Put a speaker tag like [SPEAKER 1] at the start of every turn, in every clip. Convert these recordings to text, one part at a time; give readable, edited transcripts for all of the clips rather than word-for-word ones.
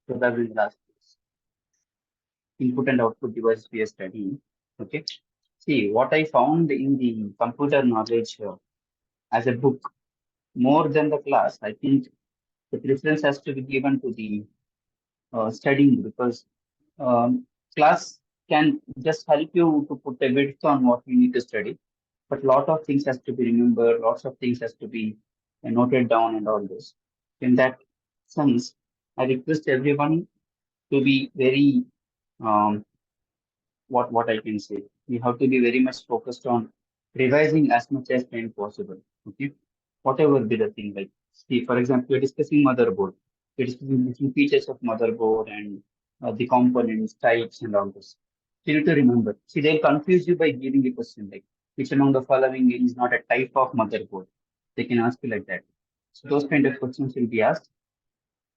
[SPEAKER 1] probably the last input and output device we are studying. Okay. See, what I found in the computer knowledge as a book, more than the class, I think the preference has to be given to the studying because class can just help you to put a width on what you need to study, but lot of things has to be remembered, lots of things has to be noted down and all this. In that sense, I request everyone to be very um, what I can say. We have to be very much focused on revising as much as time possible. Okay, whatever be the thing. Like, see, for example, we're discussing motherboard. We're discussing different features of motherboard and the components, types, and all this. So you need to remember. See, they'll confuse you by giving a question like, which among the following is not a type of motherboard? They can ask you like that. So those kind of questions will be asked.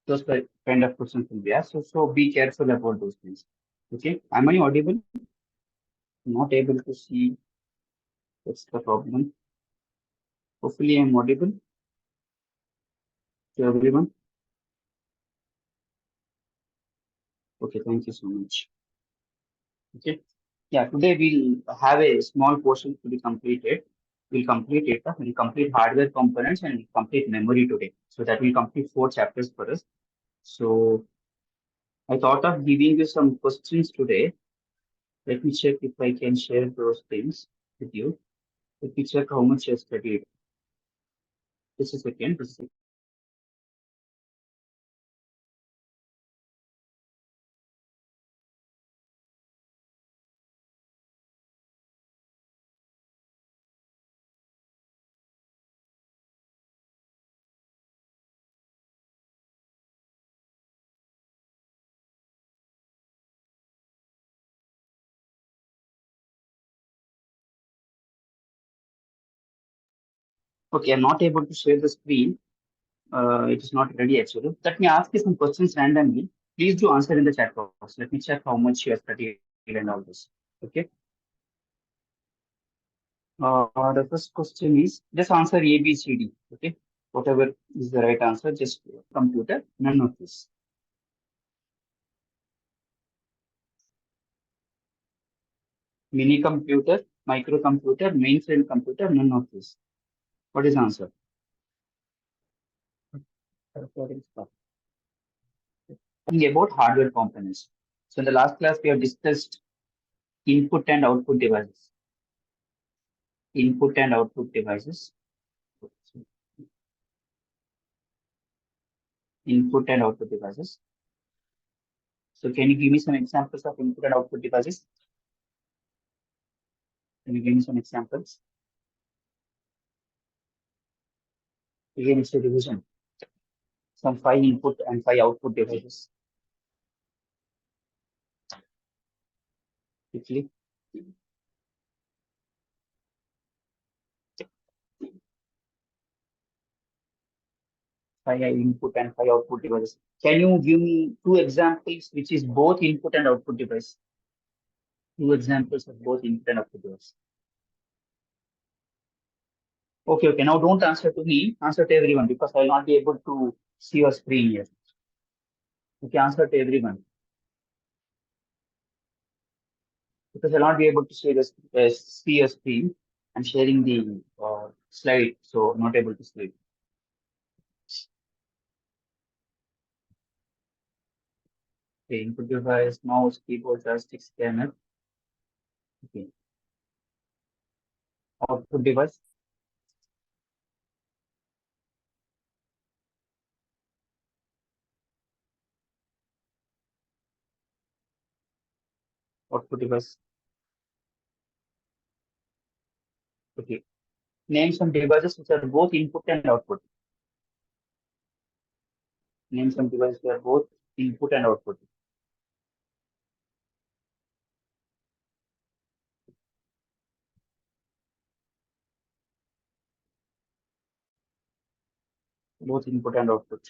[SPEAKER 1] Kind of questions will be asked. So be careful about those things. Okay, am I audible? Not able to see. What's the problem? Hopefully, I'm audible to everyone. Okay, thank you so much. Okay. Yeah, today we'll have a small portion to be completed. We'll complete it. We'll complete hardware components and we'll complete memory today. So that will complete 4 chapters for us. So I thought of giving you some questions today. Let me check if I can share those things with you. Let me check how much you studied. Just a second. Just a second. Okay, I'm not able to share the screen. It is not ready actually. Let me ask you some questions randomly. Please do answer in the chat box. Let me check how much you have studied and all this. Okay. The first question is just answer A, B, C, D. Okay. Whatever is the right answer, just computer. None of this. Mini computer, microcomputer, mainframe computer. None of this. What is answer? Talking about hardware components. So in the last class we have discussed input and output devices. Input and output devices. Input and output devices. So can you give me some examples of input and output devices? Can you give me some examples? Again, it's a division. Some 5 input and 5 output devices. Quickly. 5 input and 5 output devices. Can you give me 2 examples which is both input and output device? 2 examples of both input and output device. Okay, okay. Now don't answer to me. Answer to everyone because I will not be able to see your screen here. Okay, answer to everyone because I'll not be able to see your screen. I'm sharing the slide, so not able to see it. Okay, input device, mouse, keyboard, joystick, scanner. Okay, output device, output device. Okay, name some devices which are both input and output. Name some devices which are both input and output. Both input and output.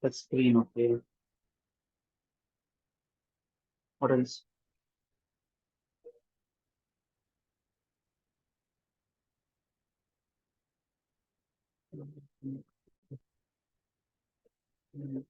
[SPEAKER 1] Touch screen. Okay, what else? So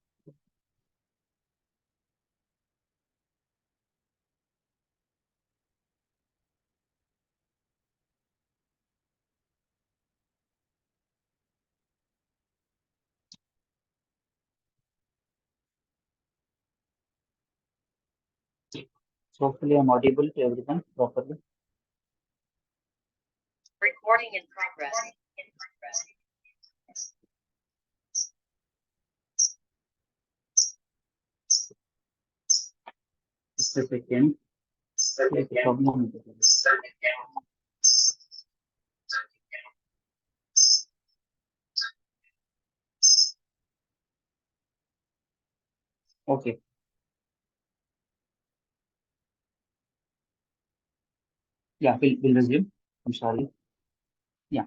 [SPEAKER 1] hopefully I'm audible to everyone properly.
[SPEAKER 2] Recording in progress.
[SPEAKER 1] Just a second. There's a problem. Okay. Yeah, we'll resume. I'm sorry. Yeah.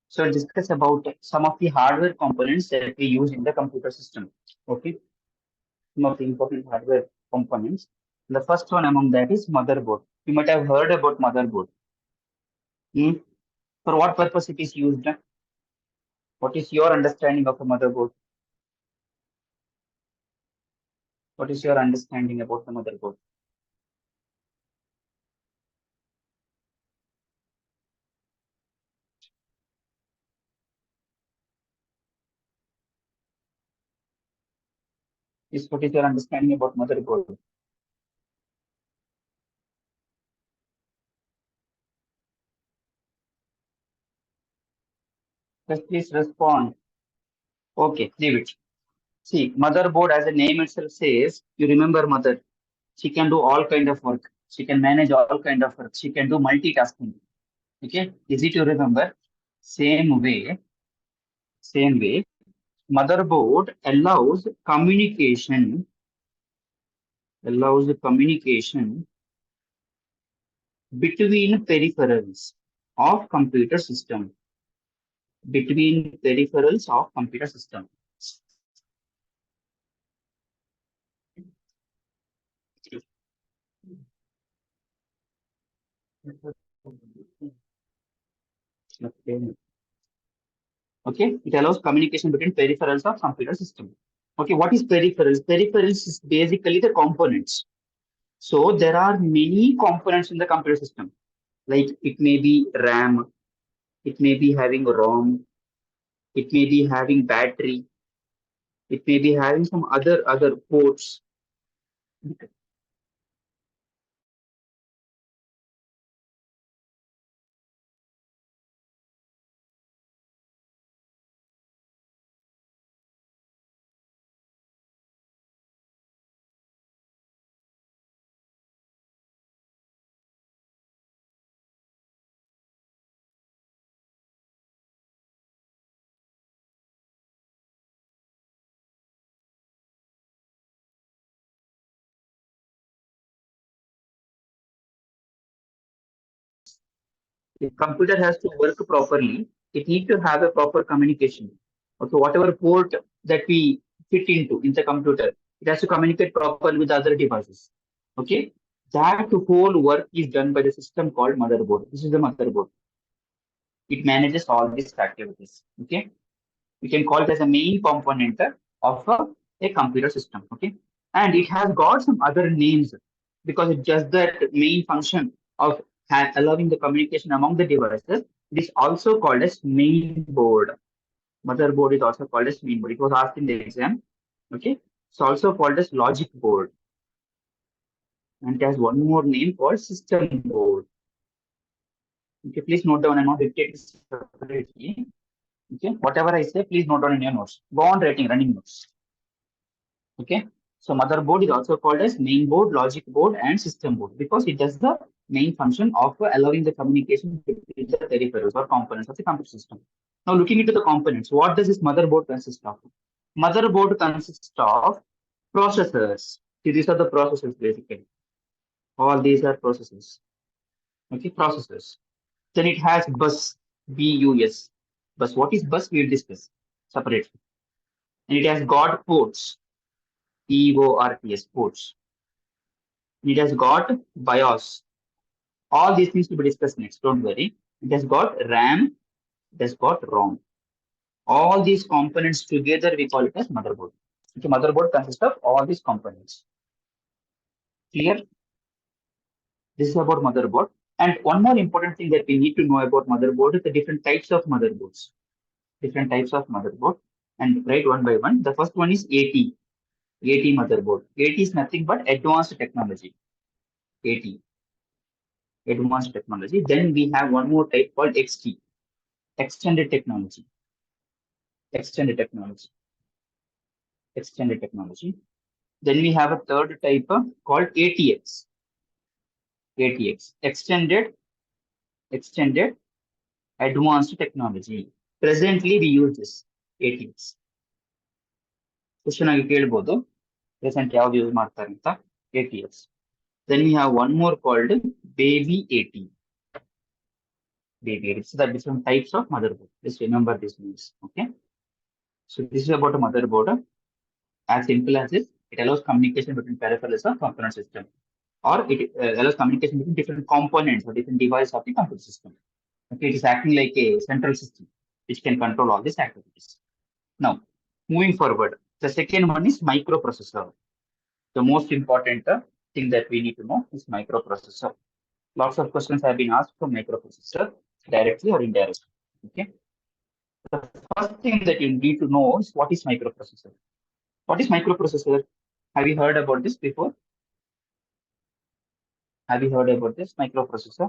[SPEAKER 1] So discuss about some of the hardware components that we use in the computer system. Okay. Some of the important hardware components. The first one among that is motherboard. You might have heard about motherboard. Hmm. For what purpose it is used? What is your understanding of a motherboard? What is your understanding about the motherboard? What is your understanding about motherboard? Just please respond. Okay, leave it. See, motherboard as the name itself says, you remember mother. She can do all kind of work. She can manage all kind of work. She can do multitasking. Okay, easy to remember. Same way, same way. Motherboard allows communication between peripherals of computer system. Between peripherals of computer system. Okay. Okay, it allows communication between peripherals of computer system. Okay, what is peripherals? Peripherals is basically the components. So there are many components in the computer system. Like it may be RAM, it may be having ROM, it may be having battery, it may be having some other ports. If computer has to work properly, it needs to have a proper communication. Okay, whatever port that we fit into in the computer, it has to communicate properly with other devices. Okay, that whole work is done by the system called motherboard. This is the motherboard. It manages all these activities. Okay, we can call it as a main component of a computer system. Okay, and it has got some other names because it's just that main function of allowing the communication among the devices. It is also called as main board. Motherboard is also called as main board. It was asked in the exam. Okay, it's also called as logic board, and it has one more name called system board. Okay, please note down. I'm not dictating separately. Okay, whatever I say, please note down in your notes. Go on writing running notes. Okay, so motherboard is also called as main board, logic board, and system board because it does the main function of allowing the communication between the peripherals or components of the computer system. Now, looking into the components, what does this motherboard consist of? Motherboard consists of processors. See, these are the processors basically. All these are processors. Okay, processors. Then it has bus, BUS. Bus. What is bus? We'll discuss separately. And it has got ports, PORTS, ports. It has got BIOS. All these things to be discussed next. Don't worry. It has got RAM. It has got ROM. All these components together we call it as motherboard. Okay, motherboard consists of all these components. Clear? This is about motherboard. And one more important thing that we need to know about motherboard is the different types of motherboards. Different types of motherboard. And write one by one. The first one is AT. AT motherboard. AT is nothing but advanced technology. AT, advanced technology. Then we have one more type called XT, extended technology. Extended technology. Extended technology. Then we have a third type called ATX. ATX, extended advanced technology. Presently, we use this ATX. Question ಆಗಿ ಕೇಳ್ಬೋದು present ಯಾವ್ದು use ಮಾಡ್ತಾರೆ ಅಂತ ATX. Then we have one more called baby AT. Baby AT. So the different types of motherboard. Just remember these names. Okay. So this is about a motherboard. As simple as this, it allows communication between peripherals of component system, or it allows communication between different components or different devices of the computer system. Okay, it is acting like a central system which can control all these activities. Now, moving forward, the second one is microprocessor. The most important thing that we need to know is microprocessor. Lots of questions have been asked from microprocessor, directly or indirectly. Okay. The first thing that you need to know is what is microprocessor. What is microprocessor? Have you heard about this before? Have you heard about this microprocessor?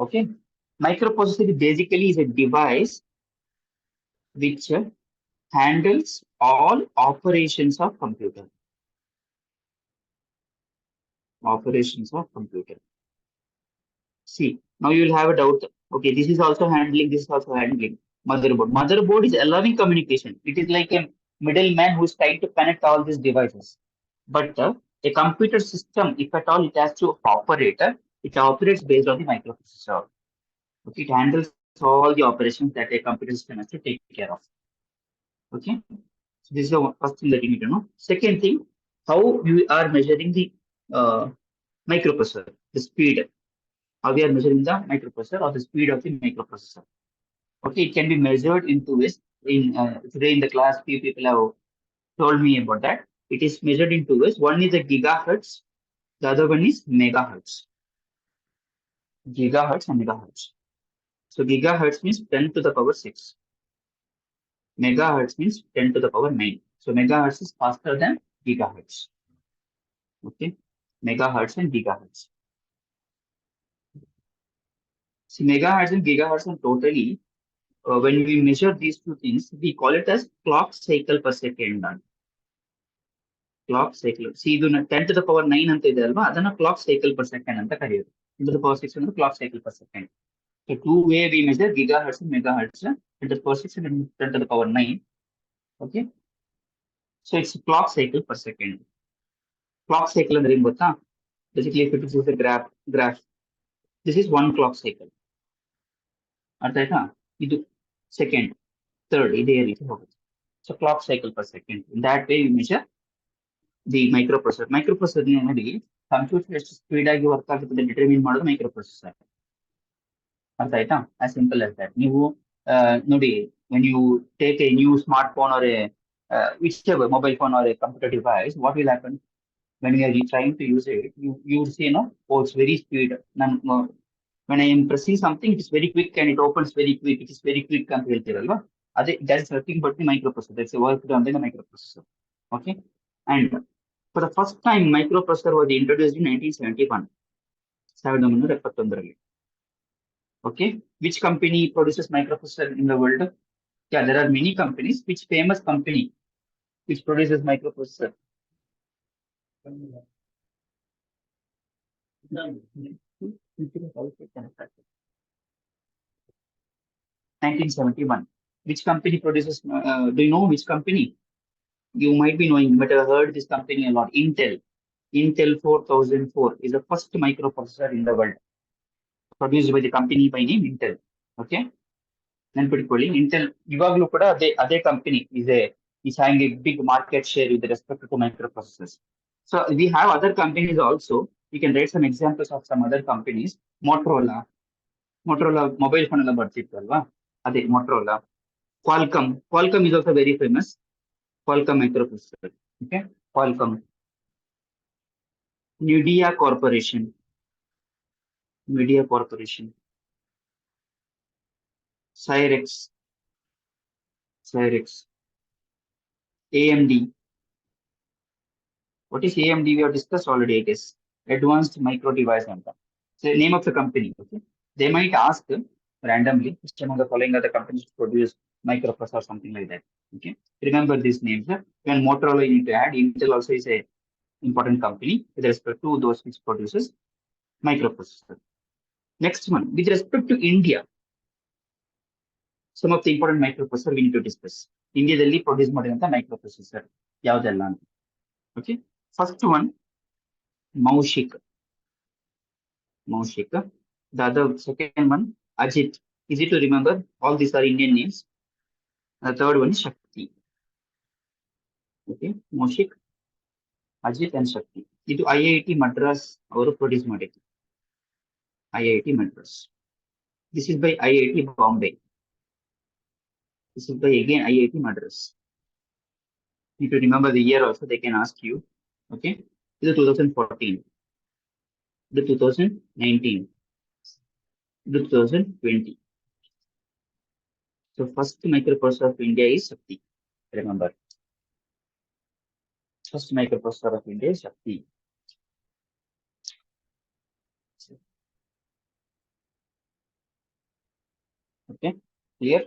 [SPEAKER 1] Okay. Microprocessor basically is a device which handles all operations of computer. Operations of computer. See, now you will have a doubt. Okay, this is also handling, this is also handling. Motherboard. Motherboard is allowing communication. It is like a middleman who is trying to connect all these devices. But a computer system, if at all it has to operate, it operates based on the microprocessor. Okay, it handles all the operations that a computer system has to take care of. Okay, so this is the first thing that you need to know. Second thing, how you are measuring the microprocessor, the speed. How we are measuring the microprocessor or the speed of the microprocessor. Okay, it can be measured in two ways. In today in the class, few people have told me about that. It is measured in two ways. One is a gigahertz, the other one is megahertz. Gigahertz and megahertz. So gigahertz means 10 to the power 6. Megahertz means 10 to the power 9. So megahertz is faster than gigahertz. Okay, megahertz and gigahertz. See, megahertz and gigahertz are totally, when we measure these two things, we call it as clock cycle per second. Clock cycle. See, ಇದು 10 to the power 9 ಅಂತ ಇದೆ ಅಲ್ವಾ ಅದನ್ನ clock cycle per second ಅಂತ ಕರೆಯೋದು. 10 to the power 6 ಅಂದ್ರೆ clock cycle per second. So two way we measure gigahertz and megahertz. 10 to the power 6 and 10 to the power 9. Okay. So it's clock cycle per second. Clock cycle ಅಂದ್ರೆ ಏನು ಗೊತ್ತಾ? Basically, if it is a graph, this is one clock cycle. ಅರ್ಥ ಆಯ್ತಾ? ಇದು second, third, ಇದೇ ರೀತಿ ಹೋಗುತ್ತೆ. So clock cycle per second. In that way, we measure the microprocessor. Microprocessor ನೋಡಿ ಕಂಪ್ಯೂಟರ್ ಎಷ್ಟು ಸ್ಪೀಡ್ ಆಗಿ ವರ್ಕ್ ಆಗುತ್ತದೆ ಡಿಟರ್ಮಿನ್ ಮಾಡೋದು ಮೈಕ್ರೋಪ್ರೊಸೆಸರ್. ಅರ್ಥ ಆಯ್ತಾ? As simple as that. ನೀವು ನೋಡಿ, when you take a new smartphone or a whichever mobile phone or a computer device, what will happen when you are trying to use it? You will see, oh, it's very speed. When I am pressing something, it is very quick and it opens very quick. It is very quick ಅಂತ ಹೇಳ್ತೀರಲ್ವಾ? ಅದೇ that is nothing but the microprocessor. That's a work done by the microprocessor. Okay, and for the first time, microprocessor was introduced in 1971. 1971. Okay, which company produces microprocessor in the world? Yeah, there are many companies. Which famous company which produces microprocessor? 1971. Which company produces? Do you know which company? You might be knowing, but I've heard this company a lot. Intel. Intel 4004 is the first microprocessor in the world, produced by the company by name Intel. Okay. ನೆನ್ಪಿಟ್ಕೊಳ್ಳಿ, Intel ಇವಾಗಲೂ ಕೂಡ ಅದೇ company is having a big market share with respect to microprocessors. So we have other companies also. You can write some examples of some other companies. Motorola mobile phone ಎಲ್ಲ ಬರ್ತಿತ್ತಲ್ವಾ, ಅದೇ Motorola. Qualcomm is also very famous. Qualcomm microprocessor. Okay, Qualcomm. Nvidia Corporation. Nvidia Corporation. Cyrex. Cyrex. AMD. What is AMD? We have discussed already, I guess. Advanced Micro Device Center. So name of the company. Okay. They might ask randomly which one of the following other companies produce microprocessor or something like that. Okay. Remember these names. When Motorola you need to add, Intel also is a important company with respect to those which produces microprocessor. Next one, with respect to India, some of the important microprocessor we need to discuss. Indiaದಲ್ಲಿ produce ಮಾಡಿದಂತ microprocessor ಯಾವುದೆಲ್ಲ ಅಂತ. Okay. First one, Maushik. Maushik. The other second one, Ajit. Easy to remember. All these are Indian names. The third one is Shakti. Okay. Maushik, Ajit and Shakti. ಇದು IIT Madras ಅವರು produce ಮಾಡಿದ್ರು. IIT Madras. This is by IIT Bombay. This is by again IIT Madras. If you remember the year also, they can ask you. Okay. This is 2014. The 2019. The 2020. So first microprocessor of India is Shakti. Remember. First microprocessor of India is Shakti. Okay. Clear?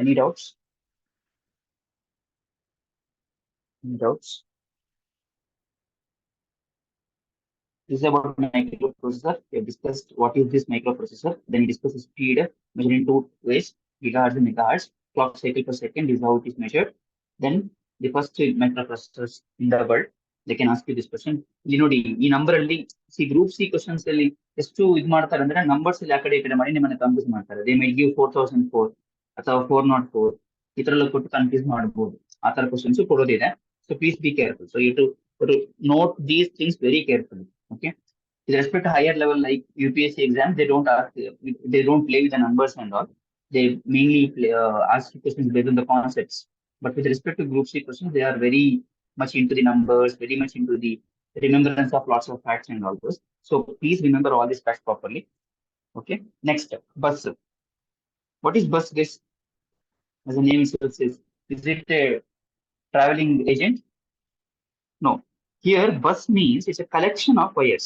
[SPEAKER 1] Any doubts? Any doubts? This is about microprocessor. We have discussed what is this microprocessor. Then we discuss the speed measured in two ways, gigahertz and megahertz. Clock cycle per second is how it is measured. Then the first microprocessors in the world. They can ask you this question. ಇಲ್ಲಿ ನೋಡಿ ಈ number ಅಲ್ಲಿ group C questions ಅಲ್ಲಿ ಎಷ್ಟು ಇದು ಮಾಡ್ತಾರೆ ಅಂದ್ರೆ numbers ಅಲ್ಲಿ ಆ ಕಡೆ ಈ ಕಡೆ ಮಾಡಿ ನಿಮ್ಮನ್ನ ಕನ್ಫ್ಯೂಸ್ ಮಾಡ್ತಾರೆ. ದೇ ಮೈ ಗಿವ್ 4004 ಅಥವಾ 404 ಈ ತರ ಎಲ್ಲ ಕೊಟ್ಟು ಕನ್ಫ್ಯೂಸ್ ಮಾಡಬಹುದು. ಆ ತರ ಕ್ವಶನ್ಸ್ ಕೊಡೋದಿದೆ. So please be careful. So you to note these things very carefully. Okay. With respect to higher level like UPSC exams, they don't ask, they don't play with the numbers and all. They mainly ask questions based on the concepts. But with respect to group C questions, they are very much into the numbers, very much into the remembrance of lots of facts and all those. So please remember all these facts properly. Okay. Next, bus. What is bus, guys? As the name itself says, is it a traveling agent? No. Here, bus means it's a collection of wires.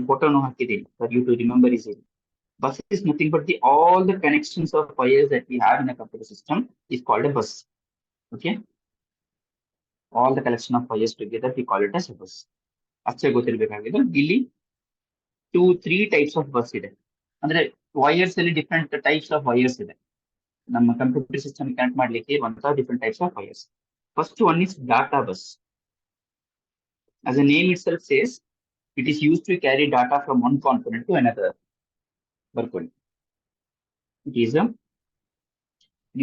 [SPEAKER 1] Photo for you to remember easily. Bus is nothing but all the connections of wires that we have in a computer system is called a bus. Okay. All the collection of wires together, we call it as a bus. ಇಲ್ಲಿ 2-3 types of bus ಇದೆ. ಅಂದ್ರೆ wires ಅಲ್ಲಿ different types of wires ಇದೆ. ನಮ್ಮ computer system connect ಮಾಡ್ಲಿಕ್ಕೆ ಇರುವಂತಹ different types of wires. First one is data bus. As the name itself says, it is used to carry data from one component to another. It is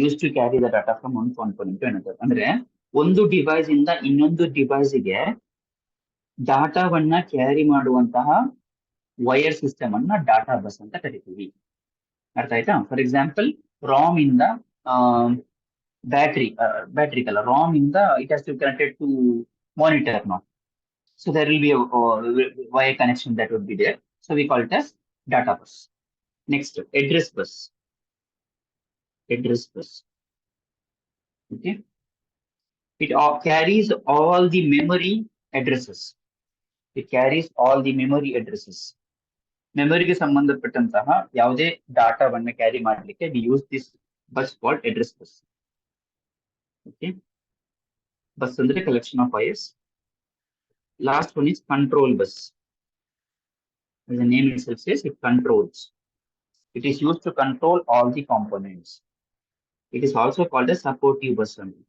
[SPEAKER 1] used to carry the data from one component to another. ಅಂದ್ರೆ ಒಂದು device ಇಂದ ಇನ್ನೊಂದು ಡಿವೈಸ್ಗೆ ಡಾಟಾವನ್ನ carry ಮಾಡುವಂತಹ wire system ಅನ್ನ data bus ಅಂತ ಕರಿತೀವಿ. ಅರ್ಥ ಆಯ್ತಾ? ಫಾರ್ ಎಕ್ಸಾಂಪಲ್, ರಾಮ್ ಇಂದ ಬ್ಯಾಟ್ರಿ ಕಲ್ಲ, ರಾಮ್ ಇಂದ it has to connected to monitor not. So there will be a wire connection that would be there. So we call it as data bus. Next, address bus. Address bus. Okay. It carries all the memory addresses. It carries all the memory addresses. Memory ಗೆ ಸಂಬಂಧಪಟ್ಟಂತಹ ಯಾವುದೇ ಡಾಟಾವನ್ನು carry ಮಾಡಲಿಕ್ಕೆ we use this bus called address bus. Okay. Bus ಅಂದ್ರೆ collection of wires. Last one is control bus. As the name itself says, it controls. It is used to control all the components. It is also called a supportive bus only.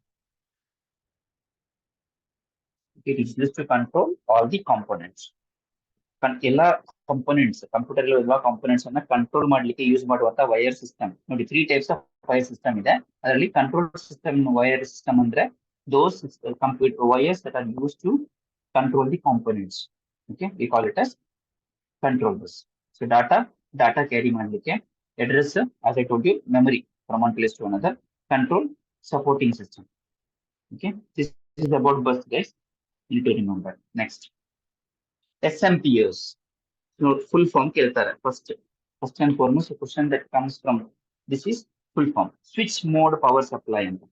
[SPEAKER 1] It is used to control all the components. ಎಲ್ಲ components computer ಎಲ್ಲ components ಅನ್ನ control ಮಾಡ್ಲಿಕ್ಕೆ use ಮಾಡುವಂತ wire system ನೋಡಿ. 3 types of wire system ಇದೆ. ಅದರಲ್ಲಿ control system wire system ಅಂದ್ರೆ those computer wires that are used to control the components. Okay, we call it as control bus. So data carry ಮಾಡಲಿಕ್ಕೆ address, as I told you, memory from one place to another, control supporting system. Okay, this is about bus, guys. You need to remember. Next, SMPS. So full form ಕೇಳ್ತಾರೆ first and foremost a question that comes from this is full form switch mode power supply ಅಂತ.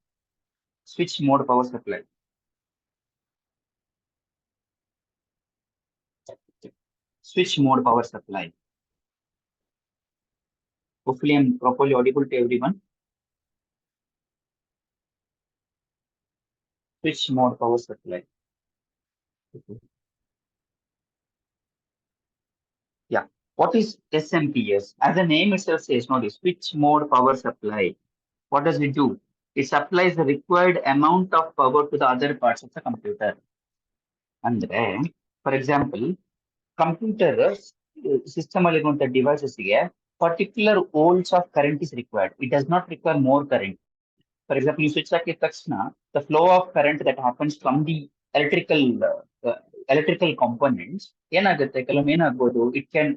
[SPEAKER 1] Switch mode power supply. Switch mode power supply. Hopefully I'm properly audible to everyone. Switch mode power supply. Okay. Yeah. What is SMPS? As the name itself says, notice switch mode power supply. What does it do? It supplies the required amount of power to the other parts of the computer. ಅಂದ್ರೆ for example computer system ಅಲ್ಲಿ ಇರುವಂತಹ ಡಿವೈಸಸ್ಗೆ particular volts of current is required. It does not require more current. For example ನೀವು switch ಹಾಕಿದ ತಕ್ಷಣ the flow of current that happens from the electrical electrical components ಏನಾಗುತ್ತೆ, ಕೆಲವೊಮ್ಮೆ ಏನಾಗ್ಬೋದು, it can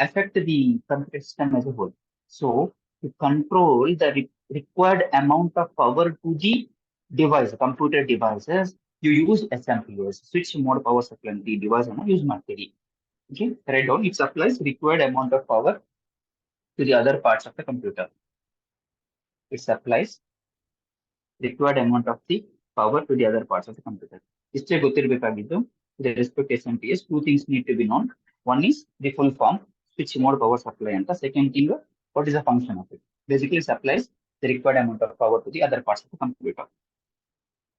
[SPEAKER 1] affect the computer system as a whole. So to control the required amount of power to the device, computer devices, you use SMPS, switch mode power supply. The device use ಮಾಡ್ತೀರಿ. Okay, write down. It supplies required amount of power to the other parts of the computer. It supplies required amount of the power to the other parts of the computer. ಇಷ್ಟೇ ಗೊತ್ತಿರಬೇಕಾಗಿದ್ದು. With respect to SMPS, two things need to be known. One is the full form, switch mode power supply, and the second thing, what is the function of it? Basically, it supplies the required amount of power to the other parts of the computer.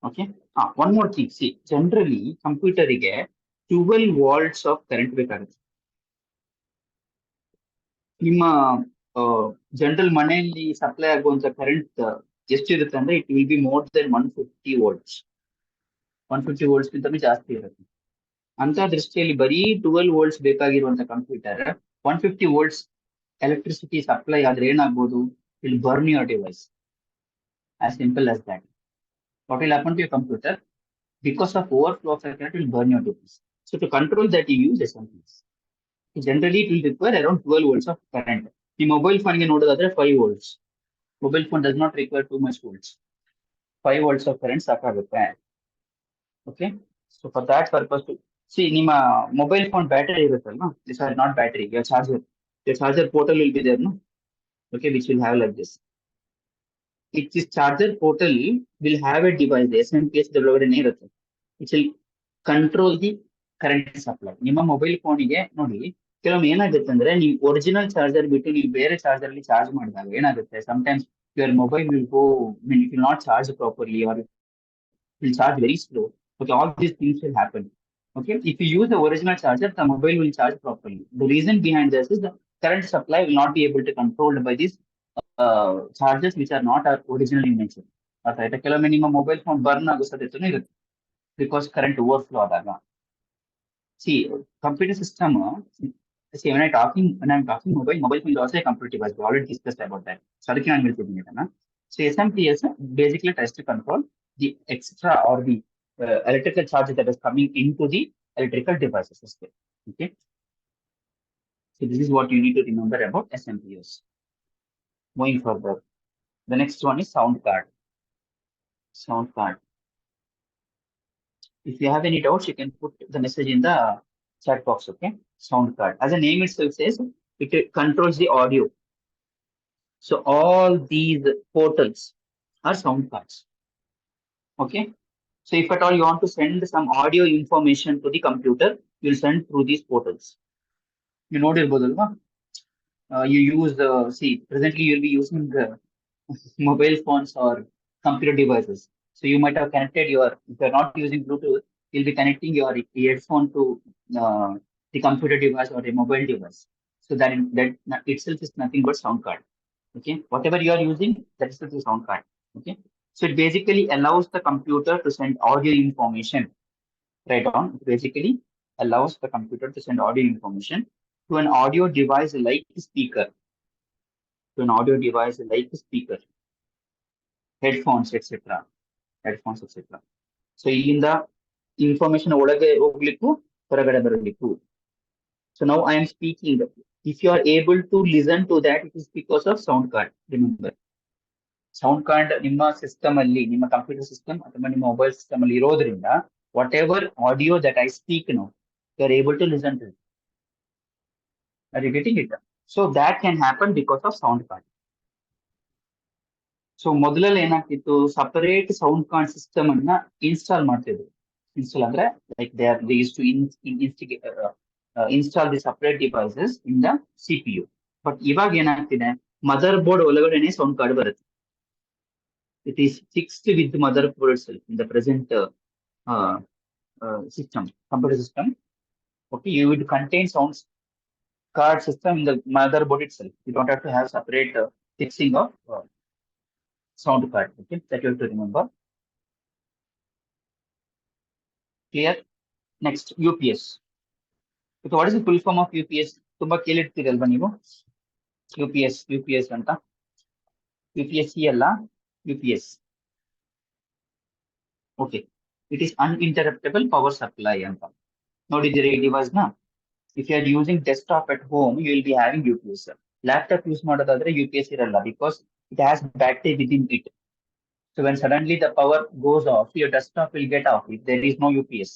[SPEAKER 1] Okay. One more thing. See, generally, computer ಗೆ 12 volts of current ಬೇಕಾಗುತ್ತೆ. ನಿಮ್ಮ general ಮನೆಯಲ್ಲಿ supply ಆಗುವಂತ current ಎಷ್ಟಿರುತ್ತೆ ಅಂದ್ರೆ it will be more than 150 volts. 150 volts ಗಿಂತ ಜಾಸ್ತಿ ಇರುತ್ತೆ. ಅಂತ ದೃಷ್ಟಿಯಲ್ಲಿ ಬರೀ 12 ವೋಲ್ಟ್ಸ್ ಬೇಕಾಗಿರುವಂತ ಕಂಪ್ಯೂಟರ್ 150 ವೋಲ್ಟ್ಸ್ ಎಲೆಕ್ಟ್ರಿಸಿಟಿ ಸಪ್ಲೈ ಆದ್ರೆ ಏನಾಗ್ಬೋದು, will burn your device. As simple as that. What will happen to your computer? Because of overflow of current will burn your device. So to control that you use SMPS. Generally, it will require around 12 volts of current. The mobile phone ಗೆ ನೋಡೋದಾದ್ರೆ 5 volts. Mobile phone does not require too much volts. 5 volts of current ಸಾಕಾಗುತ್ತೆ. Okay. So for that purpose, see, ನಿಮ್ಮ mobile phone battery ಇರುತ್ತಲ್ವಾ? Sorry, not battery, your charger. Your charger portal will be there, no? Okay, which will have like this. This charger portal will have a device, the SMPS ಒಳಗಡೆನೆ ಇರುತ್ತೆ. It will control the current supply. ನಿಮ್ಮ mobile ಫೋನಿಗೆ ನೋಡಿ, ಕೆಲವೊಮ್ಮೆ ಏನಾಗುತ್ತೆ ಅಂದ್ರೆ ನೀವು original charger ಬಿಟ್ಟು ನೀವು ಬೇರೆ ಚಾರ್ಜರ್ ಅಲ್ಲಿ ಚಾರ್ಜ್ ಮಾಡಿದಾಗ ಏನಾಗುತ್ತೆ, sometimes your mobile will go, it will not charge properly or will charge very slow. Okay, all these things will happen. Okay, if you use the original charger, the mobile will charge properly. The reason behind this is the current supply will not be able to controlled by these chargers which are not original in nature. ಅರ್ಥಾಯ್ತಾ? ಕೆಲವೊಮ್ಮೆ ನಿಮ್ಮ mobile phone burn ಆಗೋ ಸಾಧ್ಯತೆನೂ ಇರುತ್ತೆ because current overflow ಆದಾಗ. See, computer system. See, when I'm talking mobile phone is also a computer device. We already discussed about that. So ಅದಕ್ಕೆ ನಾನು ಹೇಳ್ತಿದ್ದೀನಿ ಇದನ್ನ. So SMPS basically tries to control the extra or the electrical charge that is coming into the electrical devices. Okay. So this is what you need to remember about SMPS. Moving further, the next one is sound card. Sound card. If you have any doubts, you can put the message in the chat box. Okay. Sound card. As the name itself says, it controls the audio. So all these portals are sound cards. Okay. So if at all you want to send some audio information to the computer, you'll send through these portals. You notirbodalva. You use see, presently you'll be using mobile phones or computer devices. So you might have connected if you're not using Bluetooth, you'll be connecting your earphone to uh, the computer device or a mobile device. So that itself is nothing but sound card. Okay, whatever you are using, that is the sound card. Okay, so it basically allows the computer to send audio information. Right on. It basically allows the computer to send audio information to an audio device like speaker. To an audio device like speaker, headphones, etc. Headphones, etc. So in the information ಒಳಗೆ ಹೋಗ್ಲಿಕ್ಕೂ ಹೊರಗಡೆ ಬರಲಿಕ್ಕೂ. So now I am speaking. If you are able to listen to that, it is because of sound card. Remember, sound card ನಿಮ್ಮ system ಅಲ್ಲಿ, ನಿಮ್ಮ computer system ಅಥವಾ ನಿಮ್ಮ mobile system ಅಲ್ಲಿ ಇರೋದ್ರಿಂದ, whatever audio that I speak no, you are able to listen to it. Are you getting it? So that can happen because of sound card. So ಮೊದಲಲ್ಲಿ ಏನಾಗ್ತಿತ್ತು, separate sound card system ಅನ್ನ install ಮಾಡ್ತಿದ್ರು. Install ಅಂದ್ರೆ like they use to install the separate devices in the CPU. But ಇವಾಗ ಏನಾಗ್ತಿದೆ, motherboard ಒಳಗಡೆನೆ sound card ಬರುತ್ತೆ. It is fixed with the motherboard itself in the present system, computer system. Okay, you would contain sound card system in the motherboard itself. You don't have to have separate fixing of sound card. Okay, that you have to remember. Clear? Next, UPS. So what is the full form of UPS? ತುಂಬಾ ಕೇಳಿರ್ತೀರಲ್ವಾ ನೀವು, UPS ಅಂತ. UPSC ಅಲ್ಲ, UPS. Okay, it is uninterruptible power supply ಅಂತ. ನೋಡಿದ್ದೀರಿ ಈ device ನ? If you are using desktop at home, you will be having UPS. Laptop use ಮಾಡೋದಾದ್ರೆ UPS ಇರಲ್ಲ, because it has battery within it. So when suddenly the power goes off, your desktop will get off if there is no UPS.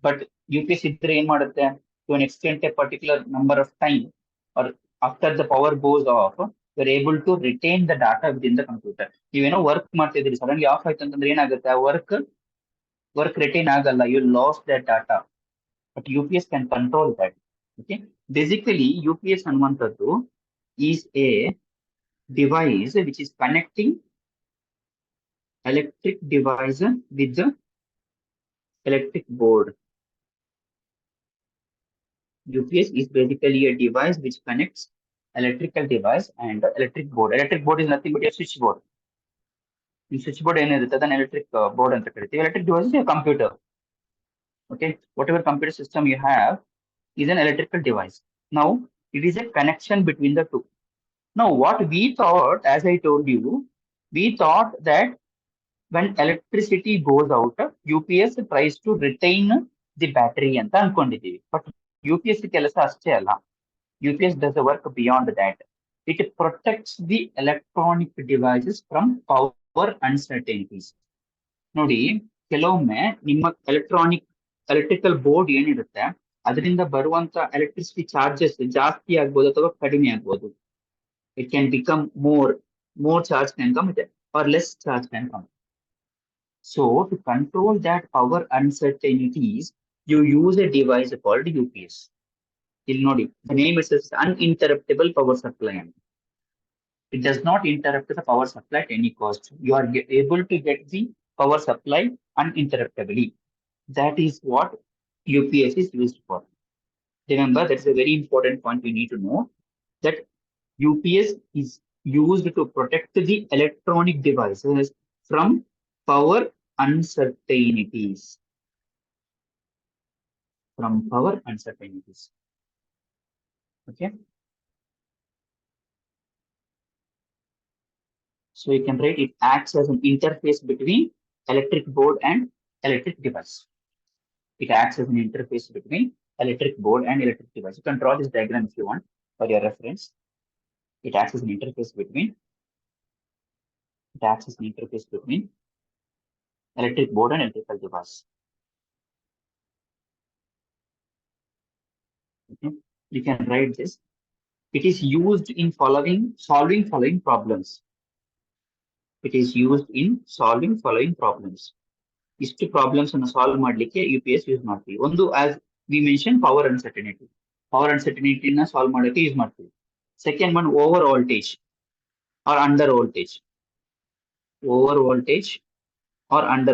[SPEAKER 1] But UPS ಇದ್ರೆ ಏನ್ ಮಾಡುತ್ತೆ, to an extent a particular number of time, or after the power goes off, you are able to retain the data within the computer. ನೀವೇನೋ work ಮಾಡ್ತಿದ್ರಿ, suddenly of ಆಯ್ತು ಅಂತಂದ್ರೆ ಏನಾಗುತ್ತೆ, ಆ work retain ಆಗಲ್ಲ, you lost that data. But UPS can control that. Okay, basically UPS ಅನ್ನುವಂಥದ್ದು is a device which is connecting electric device with the electric board. UPS is basically a device which connects electrical device and electric board. Electric board is nothing but a switchboard. In switchboard ಏನಿರುತ್ತೆ ಅದನ್ನ electric board ಅಂತ ಕರಿತೀವಿ. Electric device is a computer. Okay, whatever computer system you have is an electrical device. Now it is a connection between the two. Now what we thought, as I told you, we thought that when electricity goes out, UPS tries to retain the battery ಅಂತ ಅನ್ಕೊಂಡಿದ್ದೀವಿ. But UPS ಕೆಲಸ ಅಷ್ಟೇ ಅಲ್ಲ. UPS does the work beyond that. It protects the electronic devices from power uncertainties. ನೋಡಿ, ಕೆಲವೊಮ್ಮೆ ನಿಮ್ಮ electrical board ಏನಿರುತ್ತೆ ಅದರಿಂದ ಬರುವಂತ ಎಲೆಕ್ಟ್ರಿಸಿಟಿ ಚಾರ್ಜಸ್ ಜಾಸ್ತಿ ಆಗ್ಬೋದು ಅಥವಾ ಕಡಿಮೆ ಆಗ್ಬೋದು. It can become more charge can come or less charge can come. So to control that power uncertainties, you use a device called UPS. You'll notice the name is uninterruptible power supply. It does not interrupt the power supply at any cost. You are able to get the power supply uninterruptibly. That is what UPS is used for. Remember, that's a very important point we need to know, that UPS is used to protect the electronic devices from power uncertainties. Okay. So you can write it acts as an interface between electric board and electric device. It acts as an interface between electric board and electric device. You can draw this diagram if you want for your reference. It acts as an interface between electric board and electrical device. Okay. You can write this. It is used in solving following problems. It is used in solving following problems. ಇಷ್ಟು problems ಅನ್ನು solve ಮಾಡ್ಲಿಕ್ಕೆ UPS use ಮಾಡ್ತೀವಿ. ಒಂದು, as we mention, power ಅನ್ಸರ್ಟನಿಟಿನ solve ಮಾಡೋಕೆ use ಮಾಡ್ತೀವಿ. Second one, over voltage or under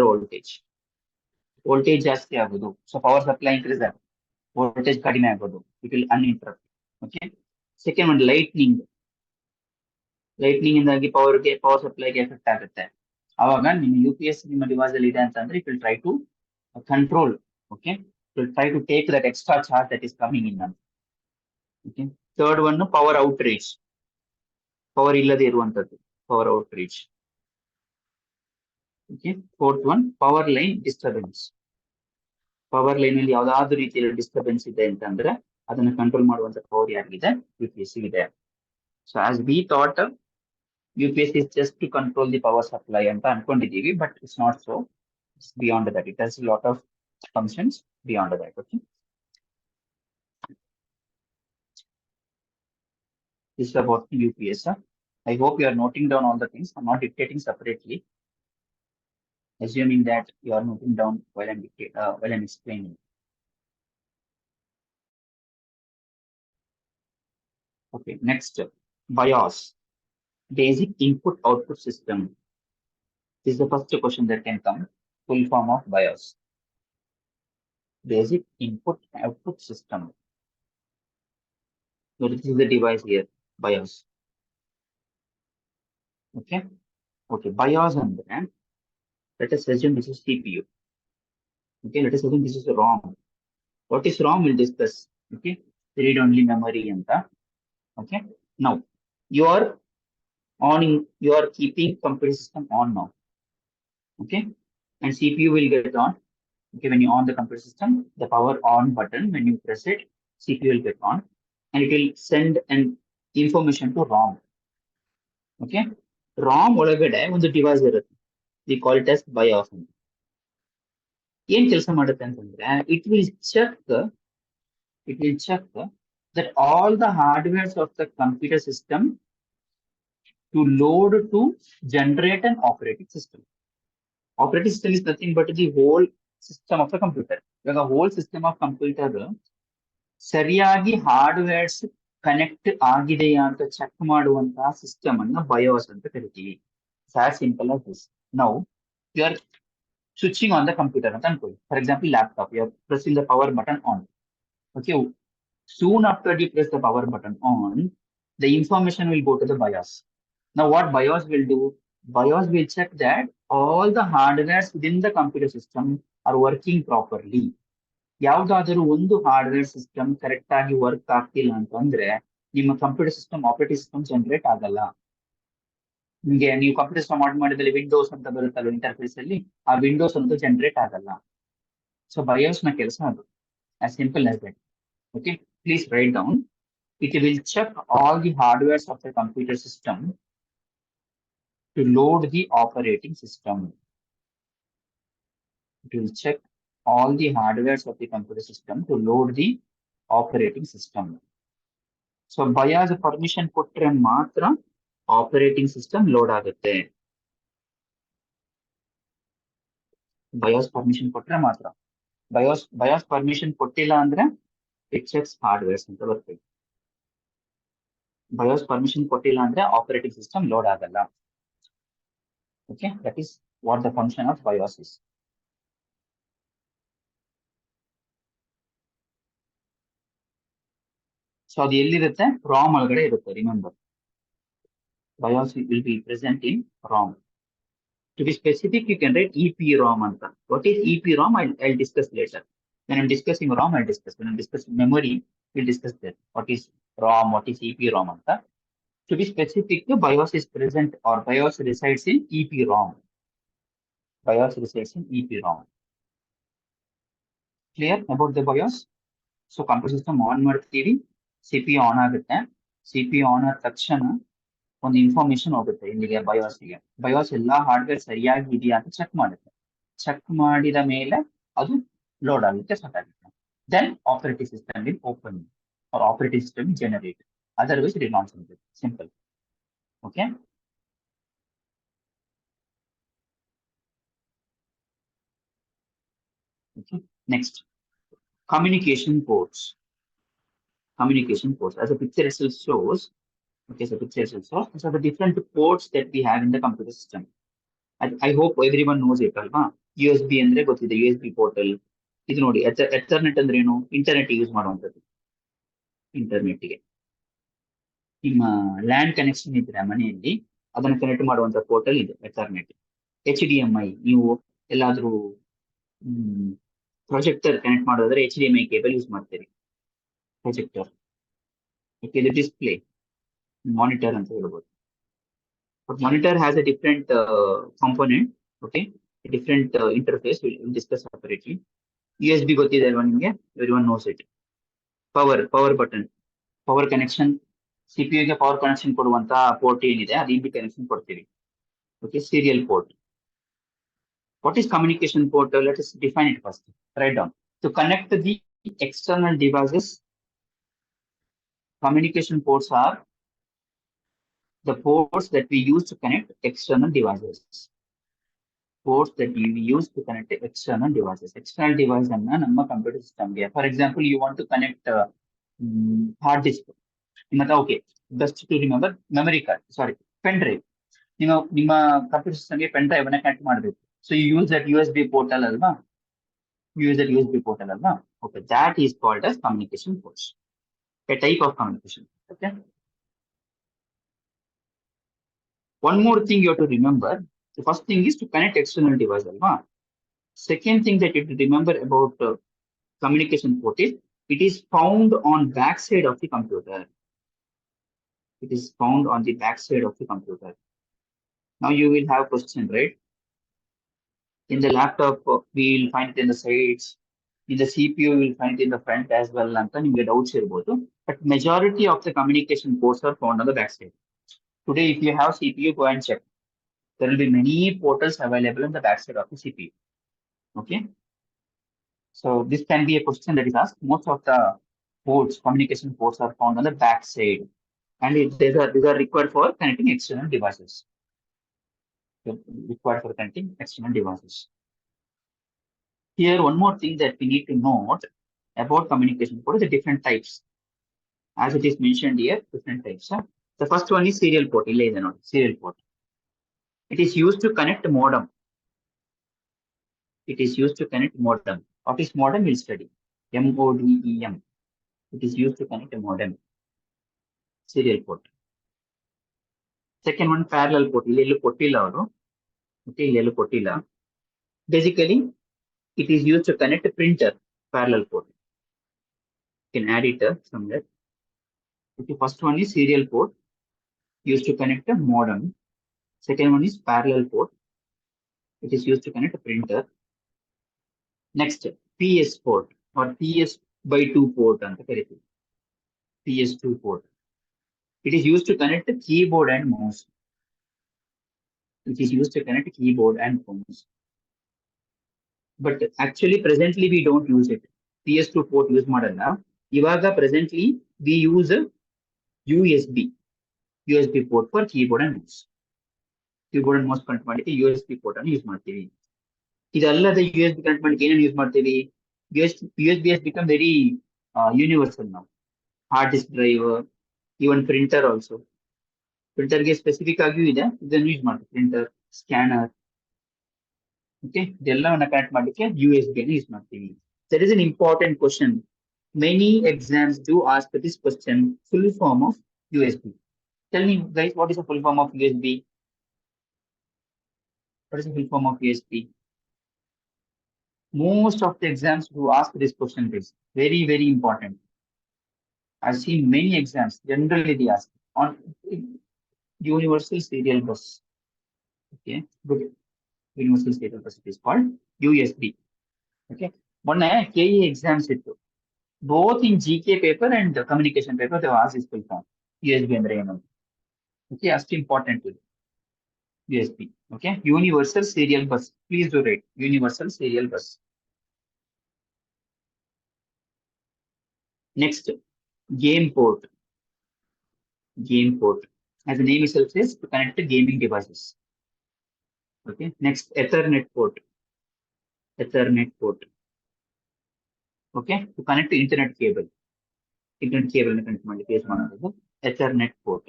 [SPEAKER 1] voltage. Voltage ಜಾಸ್ತಿ ಆಗೋದು, ಸೊ ಪವರ್ ಸಪ್ಲೈ ಇನ್ಕ್ರೀಸ್ ಆಗುತ್ತೆ. ವೋಲ್ಟೇಜ್ ಕಡಿಮೆ ಆಗೋದು, it will uninterrupt. Okay. Second one, lightning ಇಂದಾಗಿ ಪವರ್ ಸಪ್ಲೈಗೆ ಎಫೆಕ್ಟ್ ಆಗುತ್ತೆ. ಅವಾಗ ನಿಮ್ಮ UPS ನಿಮ್ಮ ಡಿವೈಸ್ ಅಲ್ಲಿ ಇದೆ ಅಂತಂದ್ರೆ it will try to control. Okay, it will try to take that extra charge that is coming in. Okay. Third one, power outrage, power ಇಲ್ಲದೆ ಇರುವಂತದ್ದು, power outrage. Okay. Fourth one, power line disturbance. Power line ಅಲ್ಲಿ ಯಾವ್ದಾದ್ರು ರೀತಿಯಲ್ಲಿ disturbance ಇದೆ ಅಂತಂದ್ರೆ ಅದನ್ನ control ಮಾಡುವಂತ power ಯಾರಿಗಿದೆ, ಯು ಪಿ ಎಸ್ ಇದೆ. So as we thought U P S is just to control the power supply ಅಂತ ಅನ್ಕೊಂಡಿದೀವಿ, but it's not so. It's beyond that. It has a lot of functions beyond that. Okay. This is about UPS. I hope you are noting down all the things. I'm not dictating separately, assuming that you are noting down while I'm explaining. Okay. Next, BIOS, basic input output system. This is the first question that can come. Full form of BIOS. Basic input output system. So this is the device here, BIOS. Okay. Okay. BIOS and then let us assume this is CPU. Okay. Let us assume this is ROM. What is ROM we'll discuss. Okay. Read only memory and the. Okay. Now you are you are keeping computer system on now. Okay. And CPU will get on. Okay. When you on the computer system, the power on button, when you press it, CPU will get on and it will send an information to ROM. Okay. ROM ಒಳಗಡೆ ಒಂದು device ಇರುತ್ತೆ. We call it as BIOS. ಏನ್ ಕೆಲಸ ಮಾಡುತ್ತೆ ಅಂತಂದ್ರೆ it will check that all the hardwares of the computer system to load to generate an operating system. Operating system is nothing but the whole system of the computer. The whole system of computer ಸರಿಯಾಗಿ hardwares connect ಆಗಿದೆಯಾ ಅಂತ check ಮಾಡುವಂತಹ system ಅನ್ನ BIOS ಅಂತ ಕರಿತೀವಿ. As simple as this. Now you are switching on the computer ಅಂತ ಅನ್ಕೊಳ್ಳಿ. For example laptop, you are pressing the power button on. Okay. Soon after you press the power button on, the information will go to the BIOS. Now what BIOS will do? BIOS will check that all the hardwares within the computer system are working properly. ಯಾವ್ದಾದರೂ ಒಂದು hardware system correct ಆಗಿ work ಆಗ್ತಿಲ್ಲ ಅಂತಂದ್ರೆ ನಿಮ್ಮ computer system operating system generate ಆಗಲ್ಲ. ನಿಮಗೆ ನೀವು computer system on ಮಾಡಿದಲ್ಲಿ ವಿಂಡೋಸ್ ಅಂತ ಬರುತ್ತಲ್ಲ ಇಂಟರ್ಫೇಸ್ ಅಲ್ಲಿ, ಆ ವಿಂಡೋಸ್ ಅಂತೂ ಜನರೇಟ್ ಆಗಲ್ಲ. ಸೊ ಬಯೋಸ್ ನ ಕೆಲಸ ಅದು. As simple as that. Okay, please write down. It will check all the hardwares of the computer system to load the operating system. It will check all the hardwares of the computer system to load the operating system. So BIOS permission ಕೊಟ್ರೆ ಮಾತ್ರ operating system load ಆಗುತ್ತೆ. BIOS permission ಕೊಟ್ರೆ ಮಾತ್ರ. BIOS permission ಕೊಟ್ಟಿಲ್ಲ ಅಂದ್ರೆ it checks hardwares ಅಂತ ಬರ್ತದೆ. BIOS permission ಕೊಟ್ಟಿಲ್ಲ ಅಂದ್ರೆ ಆಪರೇಟಿಂಗ್ ಸಿಸ್ಟಮ್ ಲೋಡ್ ಆಗಲ್ಲ. Okay, that is what the function of BIOS is. So ಅದು ಎಲ್ಲಿರುತ್ತೆ? ROM ಒಳಗಡೆ ಇರುತ್ತೆ. Remember, BIOS will be present in ROM. To be specific, you can write EPROM ಅಂತ. What is EPROM? I'll discuss later. When I'm discussing ROM, I'll discuss. When I'm discussing memory, we'll discuss that. What is ROM? What is EPROM ಅಂತ. To be specific, BIOS is present or BIOS resides in EPROM. BIOS resides in EPROM. Clear about the BIOS? So computer system on ಮಾಡ್ತೀವಿ, CPU on ಆಗುತ್ತೆ. CPU on ಆದ ತಕ್ಷಣ ಒಂದು information ಹೋಗುತ್ತೆ ಇಲ್ಲಿಗೆ ಬಯೋಸ್ಗೆ. BIOS ಎಲ್ಲಾ hardware ಸರಿಯಾಗಿ ಇದೆಯಾ ಅಂತ ಚೆಕ್ ಮಾಡುತ್ತೆ. ಚೆಕ್ ಮಾಡಿದ ಮೇಲೆ ಅದು ಲೋಡ್ ಆಗುತ್ತೆ, ಸ್ಟಾರ್ಟ್ ಆಗುತ್ತೆ. Then operating system will open or operating system generate. Otherwise it not generate. Simple. Okay. Next, communication ports. Communication ports, as the picture itself shows. Okay, so picture itself shows. These are the different ports that we have in the computer system. I hope everyone knows it ಅಲ್ವಾ. USB ಅಂದ್ರೆ ಗೊತ್ತಿದೆ, USB portal. ಇದು ನೋಡಿ, ಎಥರ್ನೆಟ್ ಅಂದ್ರೆ ಏನು? Internet use ಮಾಡುವಂಥದ್ದು. ಇಂಟರ್ನೆಟ್ಗೆ ನಿಮ್ಮ land connection ಇದ್ರೆ ಮನೆಯಲ್ಲಿ ಅದನ್ನು ಕನೆಕ್ಟ್ ಮಾಡುವಂತ ಪೋರ್ಟಲ್ ಇದೆ ಎಥರ್ನೆಟ್. HDMI, ನೀವು ಎಲ್ಲಾದ್ರೂ ಪ್ರೊಜೆಕ್ಟರ್ ಕನೆಕ್ಟ್ ಮಾಡೋದ್ರೆ HDMI ಕೇಬಲ್ ಯೂಸ್ ಮಾಡ್ತೀರಿ. ಪ್ರೊಜೆಕ್ಟರ್, ಓಕೆ, ಇದು ಡಿಸ್ಪ್ಲೇ, ಮಾನಿಟರ್ ಅಂತ ಹೇಳ್ಬೋದು. But monitor has a different component, okay, a different interface. We'll discuss separately. USB ಗೊತ್ತಿದೆ ಅಲ್ವಾ ನಿಮಗೆ? Everyone knows it. Power button, power connection, CPU ಗೆ power connection ಕೊಡುವಂತ port ಏನಿದೆ ಅದು ಇಲ್ಲಿ ಕನೆಕ್ಷನ್ ಕೊಡ್ತೀವಿ. Okay, serial port. What is communication port? Let us define it first. Write down. To connect the external devices, communication ports are the ports that we use to connect external devices. Ports that we use to connect external devices. External device anna ನಮ್ಮ computer system ಗೆ. For example, you want to connect hard disk. Okay, just to remember, memory card. Sorry, pen drive. ನಿಮ್ಮ computer ಸಿಸ್ಟಮ್ಗೆ pen drive ಅನ್ನ connect ಮಾಡಬೇಕು. So you use that USB portal ಅಲ್ವಾ? Use that USB portal alva. Okay, that is called as communication ports. A type of communication. Okay. One more thing you have to remember. The first thing is to connect external device alva. Second thing that you have to remember about communication port is it is found on backside of the computer. It is found on the backside of the computer. Now you will have question, right? In the laptop, we will find it in the sides. In the CPU, we will find it in the front as well. ಅಂತ ನಿಮಗೆ doubts ಇರಬಹುದು. But majority of the communication ports are found on the backside. Today, if you have CPU, go and check. There will be many portals available on the backside of the CPU. Okay. So this can be a question that is asked. Most of the ports, communication ports, are found on the backside, and these are required for connecting external devices. Required for connecting external devices. Here, one more thing that we need to note about communication port is the different types. As it is mentioned here, different types. The first one is serial port. Serial port. It is used to connect modem. It is used to connect modem. What is modem? We'll study. MODEM. It is used to connect a modem. Serial port. Second one, parallel port. Basically, it is used to connect a printer. Parallel port. You can add it somewhere. Okay, first one is serial port. Used to connect a modem. Second one is parallel port. It is used to connect a printer. Next, PS port or PS by 2 port. PS2 port. It is used to connect the keyboard and mouse. It is used to connect keyboard and mouse. But actually, presently we don't use it. PS2 port use ಮಾಡಲ್ಲ. ಇವಾಗ presently we use a USB port for keyboard and mouse. Keyboard and mouse connect ಮಾಡಲಿಕ್ಕೆ USB port ಅನ್ನು use ಮಾಡ್ತೀವಿ. ಇದಲ್ಲದೆ USB connect ಮಾಡಲಿಕ್ಕೆ ಏನೇನು use ಮಾಡ್ತೀವಿ? USB has become very universal now. Hard disk drive, even printer also. Printer ಗೆ specific ಆಗಿಯೂ ಇದೆ, ಇದನ್ನು ಯೂಸ್ ಮಾಡ್ತೀವಿ. ಪ್ರಿಂಟರ್, ಸ್ಕ್ಯಾನರ್, ಓಕೆ, ಇದೆಲ್ಲವನ್ನ ಕನೆಕ್ಟ್ ಮಾಡಲಿಕ್ಕೆ USB ಅನ್ನು ಯೂಸ್ ಮಾಡ್ತೀವಿ. There is an important question. Many exams do ask this question, full form of USB. Tell me guys, what is the full form of USB? What is the full form of USB? Most of the exams do ask this question. Is very, very important. I've seen many exams, generally they ask on universal serial bus. Okay, good. Universal serial bus is called USB. Okay, one KE exams it. Both in GK paper and the communication paper, they ask this full form. USB and RAM. Okay, that's important to USB. Okay, universal serial bus. Please do write universal serial bus. Next, game port. Game port. As the name itself says, to connect to gaming devices. Okay, next, Ethernet port. Ethernet port. Okay, to connect to internet cable. Internet cable connect ಮಾಡಲಿಕ್ಕೆ use ಮಾಡುವಂಥದ್ದು Ethernet port.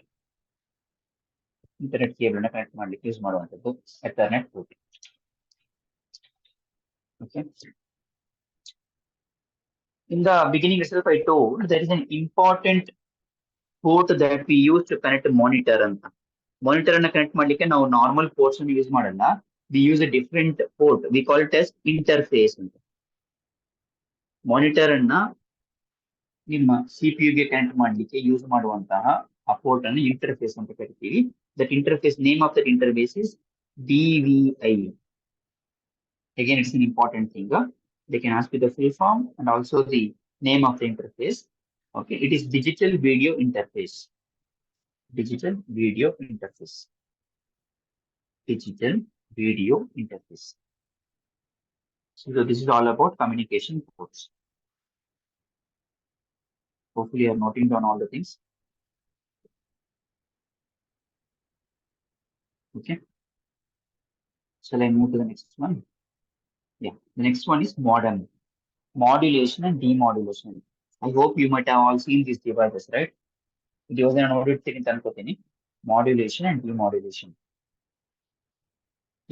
[SPEAKER 1] Internet cable connect ಮಾಡಲಿಕ್ಕೆ use ಮಾಡುವಂಥದ್ದು Ethernet port. Okay. In the beginning itself, I told there is an important port that we use to connect monitor ಅಂತ. Monitor ಅನ್ನ connect ಮಾಡಲಿಕ್ಕೆ ನಾವು normal ports ಅನ್ನು use ಮಾಡಲ್ಲ. We use a different port. We call it as interface ಅಂತ. Monitor ಅನ್ನ ನಿಮ್ಮ CPU ಗೆ ಕನೆಕ್ಟ್ ಮಾಡಲಿಕ್ಕೆ ಯೂಸ್ ಮಾಡುವಂತಹ ಆ ಪೋರ್ಟ್ ಅನ್ನು ಇಂಟರ್ಫೇಸ್ ಅಂತ ಕರಿತೀವಿ. That interface, name of that interface is DVI. Again, it's an important thing. They can ask you the full form and also the name of the interface. Okay, it is digital video interface. Digital video interface. Digital video interface. So this is all about communication ports. Hopefully you are noting down all the things. Okay. Shall I move to the next one? Yeah. The next one is modem. Modulation and demodulation. I hope you might have all seen these devices, right? Modulation and demodulation.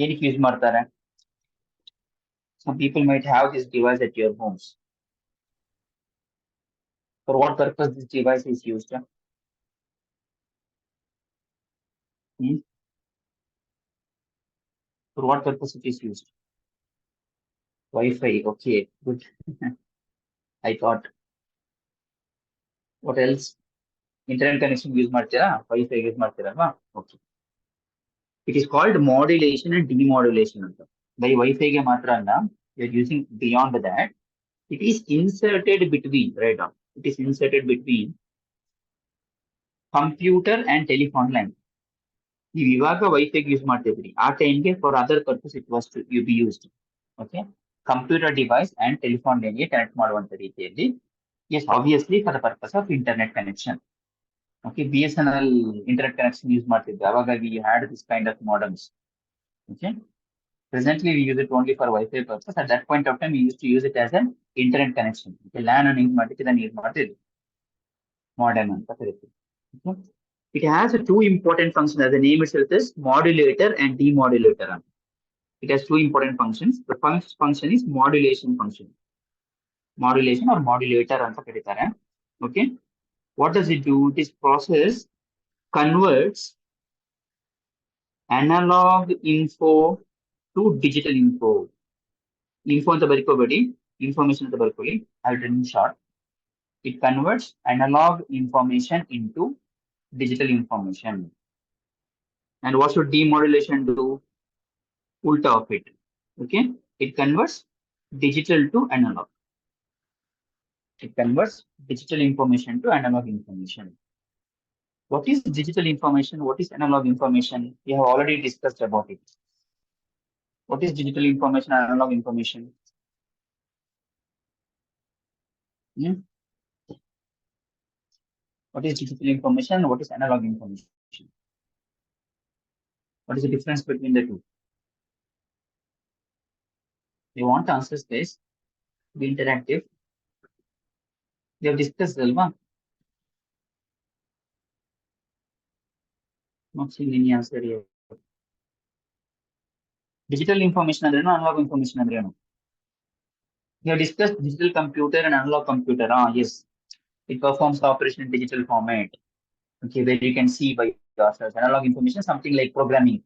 [SPEAKER 1] ಏನಕ್ಕೆ use ಮಾಡ್ತಾರೆ? Some people might have this device at your homes. For what purpose this device is used? Hmm? For what purpose it is used? Wi-Fi. Okay, good. I thought. What else? Internet connection use ಮಾಡ್ತೀರಾ? Wi-Fi use ಮಾಡ್ತೀರಲ್ವಾ? Okay. It is called modulation and demodulation ಅಂತ. By Wi-Fi ಗೆ ಮಾತ್ರ ಅಲ್ಲ, you're using beyond that. It is inserted between, right on. It is inserted between computer and telephone line. ನೀವು ಇವಾಗ wifi use ಮಾಡ್ತಿದ್ರಿ ಆ ಟೈಮ್ಗೆ for other purpose it was to you be used okay computer device and telephone ಲೈನ್ಗೆ connect ಮಾಡುವಂತ ರೀತಿಯಲ್ಲಿ yes obviously for the purpose of internet connection okay BSNL internet connection use ಮಾಡ್ತಿದ್ವಿ ಅವಾಗ we had this kind of modems okay presently we use it only for Wi-Fi purpose. At that point of time we used to use it as an internet connection. Okay, LAN ಅನ್ನು use ಮಾಡ್ಲಿಕ್ಕೆ ಇದನ್ನು use ಮಾಡ್ತಿದ್ವಿ modem ಅಂತ ಕರಿತೀವಿ. Okay. It has two important functions. As the name itself is modulator and demodulator. It has two important functions. The first function is modulation function. Modulation or modulator anta ಕರೀತಾರೆ. Okay. What does it do? This process converts analog info to digital info. Info ಅಂತ ಬರ್ಕೋಬೇಡಿ. Information ಅಂತ ಬರ್ಕೊಳ್ಳಿ. I'll written in short. It converts analog information into digital information. And what should demodulation do? Ulta of it. Okay. It converts digital to analog. It converts digital information to analog information. What is digital information? What is analog information? We have already discussed about it. What is digital information and analog information? Hmm? What is digital information and what is analog information? What is the difference between the two? You want answers, guys? Be interactive. We have discussed Alva. Not seeing any answer here. Digital information and analog information. We have discussed digital computer and analog computer. Yes. It performs the operation in digital format. Okay, where you can see by yourself. Analog information, something like programming.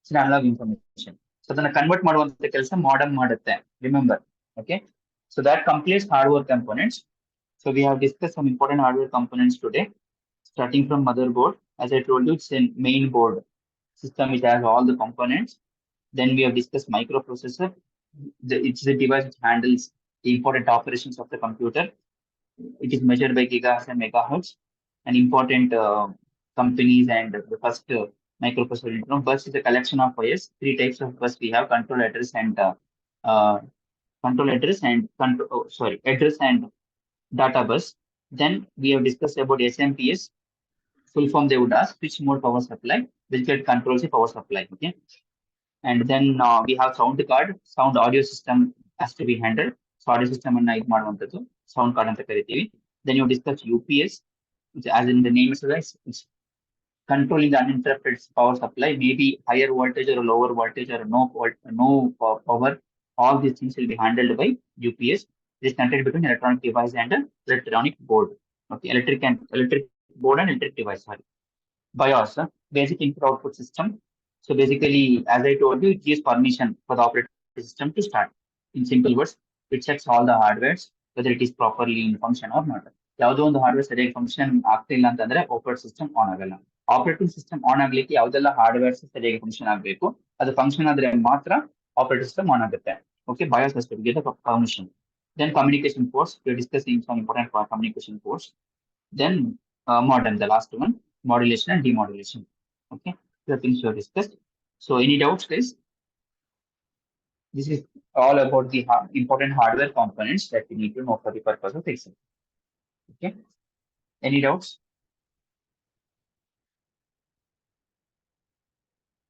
[SPEAKER 1] It's an analog information. So then convert ಮಾಡುವಂತ ಕೆಲಸ modem ಮಾಡುತ್ತೆ. Remember. Okay. So that completes hardware components. So we have discussed some important hardware components today. Starting from motherboard. As I told you, it's a main board system which has all the components. Then we have discussed microprocessor. It's the device which handles the important operations of the computer. It is measured by gigahertz and megahertz. And important companies and the first microprocessor. Bus is a collection of wires. Three types of bus we have: control address and uh, address and data bus. Then we have discussed about SMPS. Full form they would ask switch mode power supply, which controls the power supply. Okay. And then we have sound card, sound audio system has to be handled. So audio system and night ಮಾಡುವಂತದ್ದು sound card ಅಂತ ಕರಿತೀವಿ. Then you discuss UPS, which as in the name itself, it's controlling the uninterrupted power supply, maybe higher voltage or lower voltage or no power. All these things will be handled by UPS. It is connected between electronic device and electronic board. Okay, electric board and electric device. Sorry. BIOS, basic input output system. So basically, as I told you, it gives permission for the operating system to start. In simple words, it checks all the hardwares, whether it is properly in function or not. ಯಾವುದೋ ಒಂದು hardware ಸರಿಯಾಗಿ function ಆಗ್ತಿಲ್ಲ ಅಂತಂದ್ರೆ operating system on ಆಗಲ್ಲ. Operating system on ಆಗ್ಲಿಕ್ಕೆ ಯಾವ್ದೆಲ್ಲ hardwares ಸರಿಯಾಗಿ function ಆಗಬೇಕು, ಅದು ಫಂಕ್ಷನ್ ಆದ್ರೆ ಮಾತ್ರ ಆಪರೇಟಿಂಗ್ ಸಿಸ್ಟಮ್ ಆನ್ ಆಗುತ್ತೆ. Okay, BIOS has to give the permission. Then communication ports, we're discussing some important communication ports. Then modem, the last one, modulation and demodulation. Okay, the things we have discussed. So any doubts, guys? This is all about the important hardware components that we need to know for the purpose of exam. Okay, any doubts?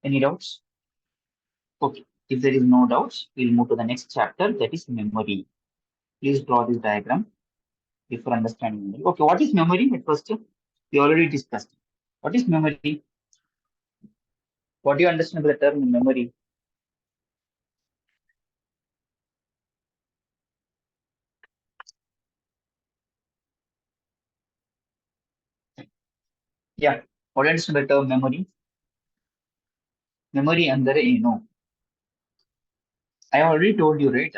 [SPEAKER 1] Any doubts? Okay, if there is no doubts, we'll move to the next chapter, that is memory. Please draw this diagram before understanding memory. Okay, what is memory at first? We already discussed. What is memory? What do you understand by the term memory? Yeah, what do you understand by the term memory? Memory ಅಂದರೆ ಏನು? I already told you, right?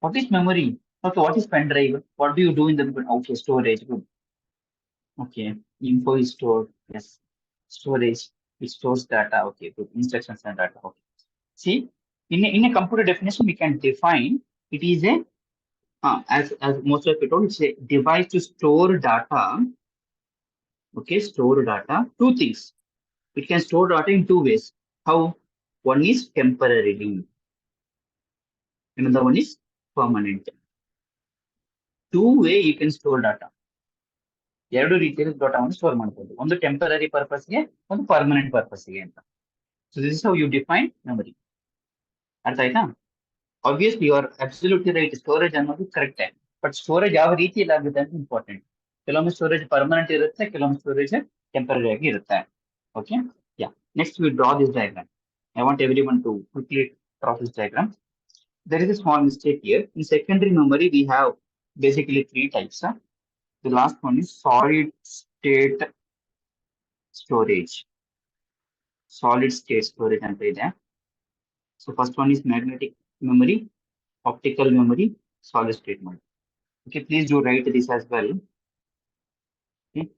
[SPEAKER 1] What is memory? Okay, what is pen drive? What do you do in the okay storage? Good. Okay, info is stored. Yes, storage. It stores data. Okay, good. Instructions and data. Okay. See, in a computer definition, we can define it is a as most of it told, it's a device to store data. Okay, store data. Two things. It can store data in two ways. How? One is temporarily. Another one is permanent. Two way you can store data. ಎರಡು ರೀತಿಯಲ್ಲಿ ಡಾಟಾವನ್ನು store ಮಾಡಬಹುದು ಒಂದು temporary ಪರ್ಪಸ್ಗೆ ಒಂದು permanent ಪರ್ಪಸ್ಗೆ ಅಂತ so this is how you define memory ಅರ್ಥ ಆಯ್ತಾ obviously you are absolutely right storage ಅನ್ನೋದು ಕರೆಕ್ಟ್ ಬಟ್ ಸ್ಟೋರೇಜ್ ಯಾವ ರೀತಿಯಲ್ಲಿ ಆಗುತ್ತೆ ಅಂತ ಇಂಪಾರ್ಟೆಂಟ್ ಕೆಲವೊಮ್ಮೆ ಸ್ಟೋರೇಜ್ ಪರ್ಮನೆಂಟ್ ಇರುತ್ತೆ ಕೆಲವೊಮ್ಮೆ ಸ್ಟೋರೇಜ್ ಟೆಂಪರರಿ ಆಗಿ ಇರುತ್ತೆ okay yeah next we draw this diagram I want every one to quickly draw this diagram there is a small mistake here in secondary memory we have basically three types. The last one is solid state storage. Solid state storage and there. So first one is magnetic memory, optical memory, solid state memory. Okay, please do write this as well. Okay,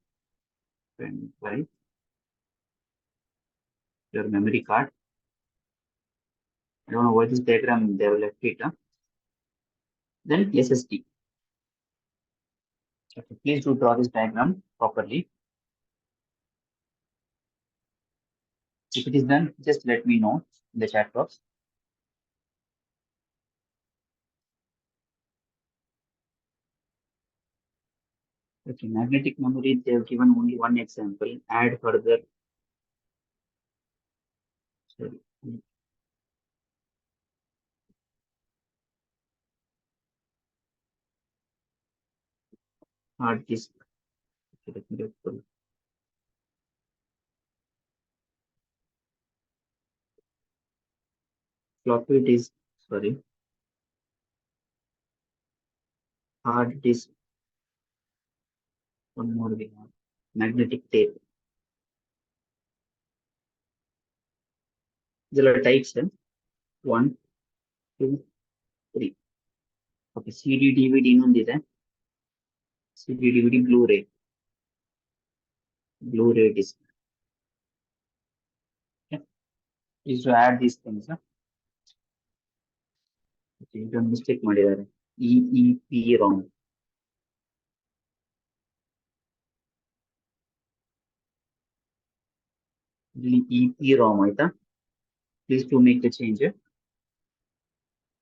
[SPEAKER 1] write your memory card. I don't know why this diagram they have left it. Then SSD. Okay, please do draw this diagram properly. If it is done, just let me know in the chat box. Okay, magnetic memory, they have given only one example. Add further. Sorry. Hard disk. Okay, let me do floppy disk. Sorry, hard disk. One more we have. Magnetic tape. There are types. One, two, three. Okay, CD, DVD ಇನ್ನೊಂದಿದೆ. CD, DVD, Blu-ray. Blu-ray disc. Okay. Is to add these things. Okay, ಇದೊಂದು mistake ಮಾಡಿದ್ದಾರೆ. EEPROM. ಇಲ್ಲಿ EPROM ಆಯ್ತಾ? Please to make the change.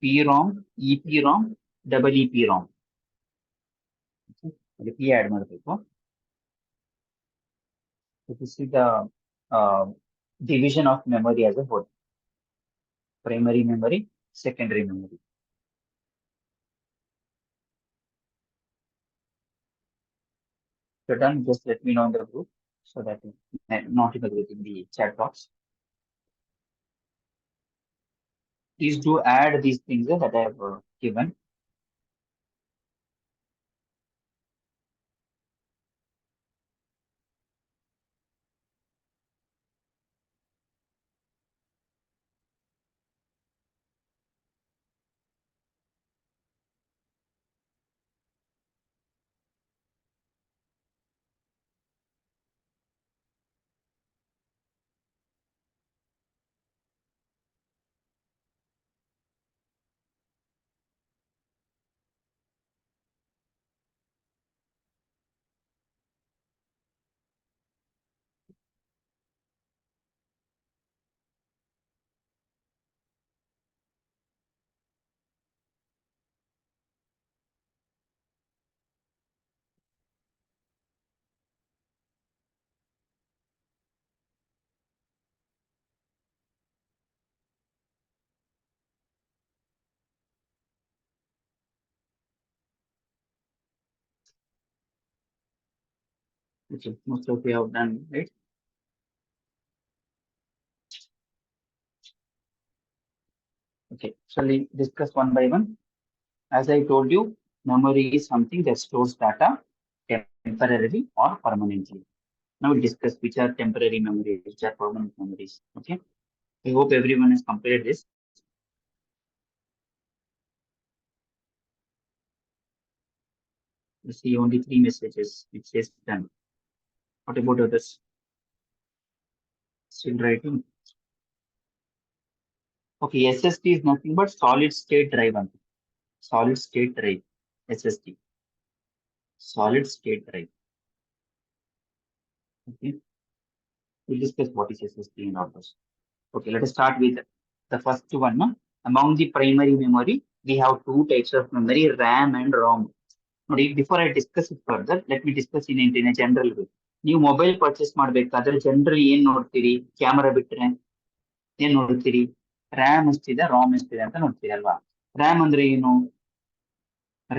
[SPEAKER 1] PROM, EPROM, double EPROM. Okay. ಅಲ್ಲಿ P add ಮಾಡಬೇಕು. So this is the uh, division of memory as a whole. Primary memory, secondary memory. So done, just let me know in the group so that not in the group in the chat box. Please do add these things that I have given. Okay, most of you have done, right? Okay, shall we discuss one by one? As I told you, memory is something that stores data temporarily or permanently. Now we'll discuss which are temporary memories, which are permanent memories. Okay. I hope everyone has completed this. You see only three messages. It says done. What about others? Still writing. Okay, SSD is nothing but solid state drive. Solid state drive. SSD. Solid state drive. Okay. We'll discuss what is SSD and all those. Okay, let us start with the first one. No? Among the primary memory, we have two types of memory, RAM and ROM. ನೋಡಿ before I discuss it further let me discuss in a general way. ನೀವು mobile purchase ಮಾಡ್ಬೇಕಾದ್ರೆ generally ಏನ್ ನೋಡ್ತೀರಿ? Camera ಬಿಟ್ರೆ ಏನ್ ನೋಡ್ತೀರಿ? RAM ಎಷ್ಟಿದೆ, ರಾಮ್ ಎಷ್ಟಿದೆ ಅಂತ ನೋಡ್ತೀರಿ ಅಲ್ವಾ? ರ್ಯಾಮ್ ಅಂದ್ರೆ ಏನು?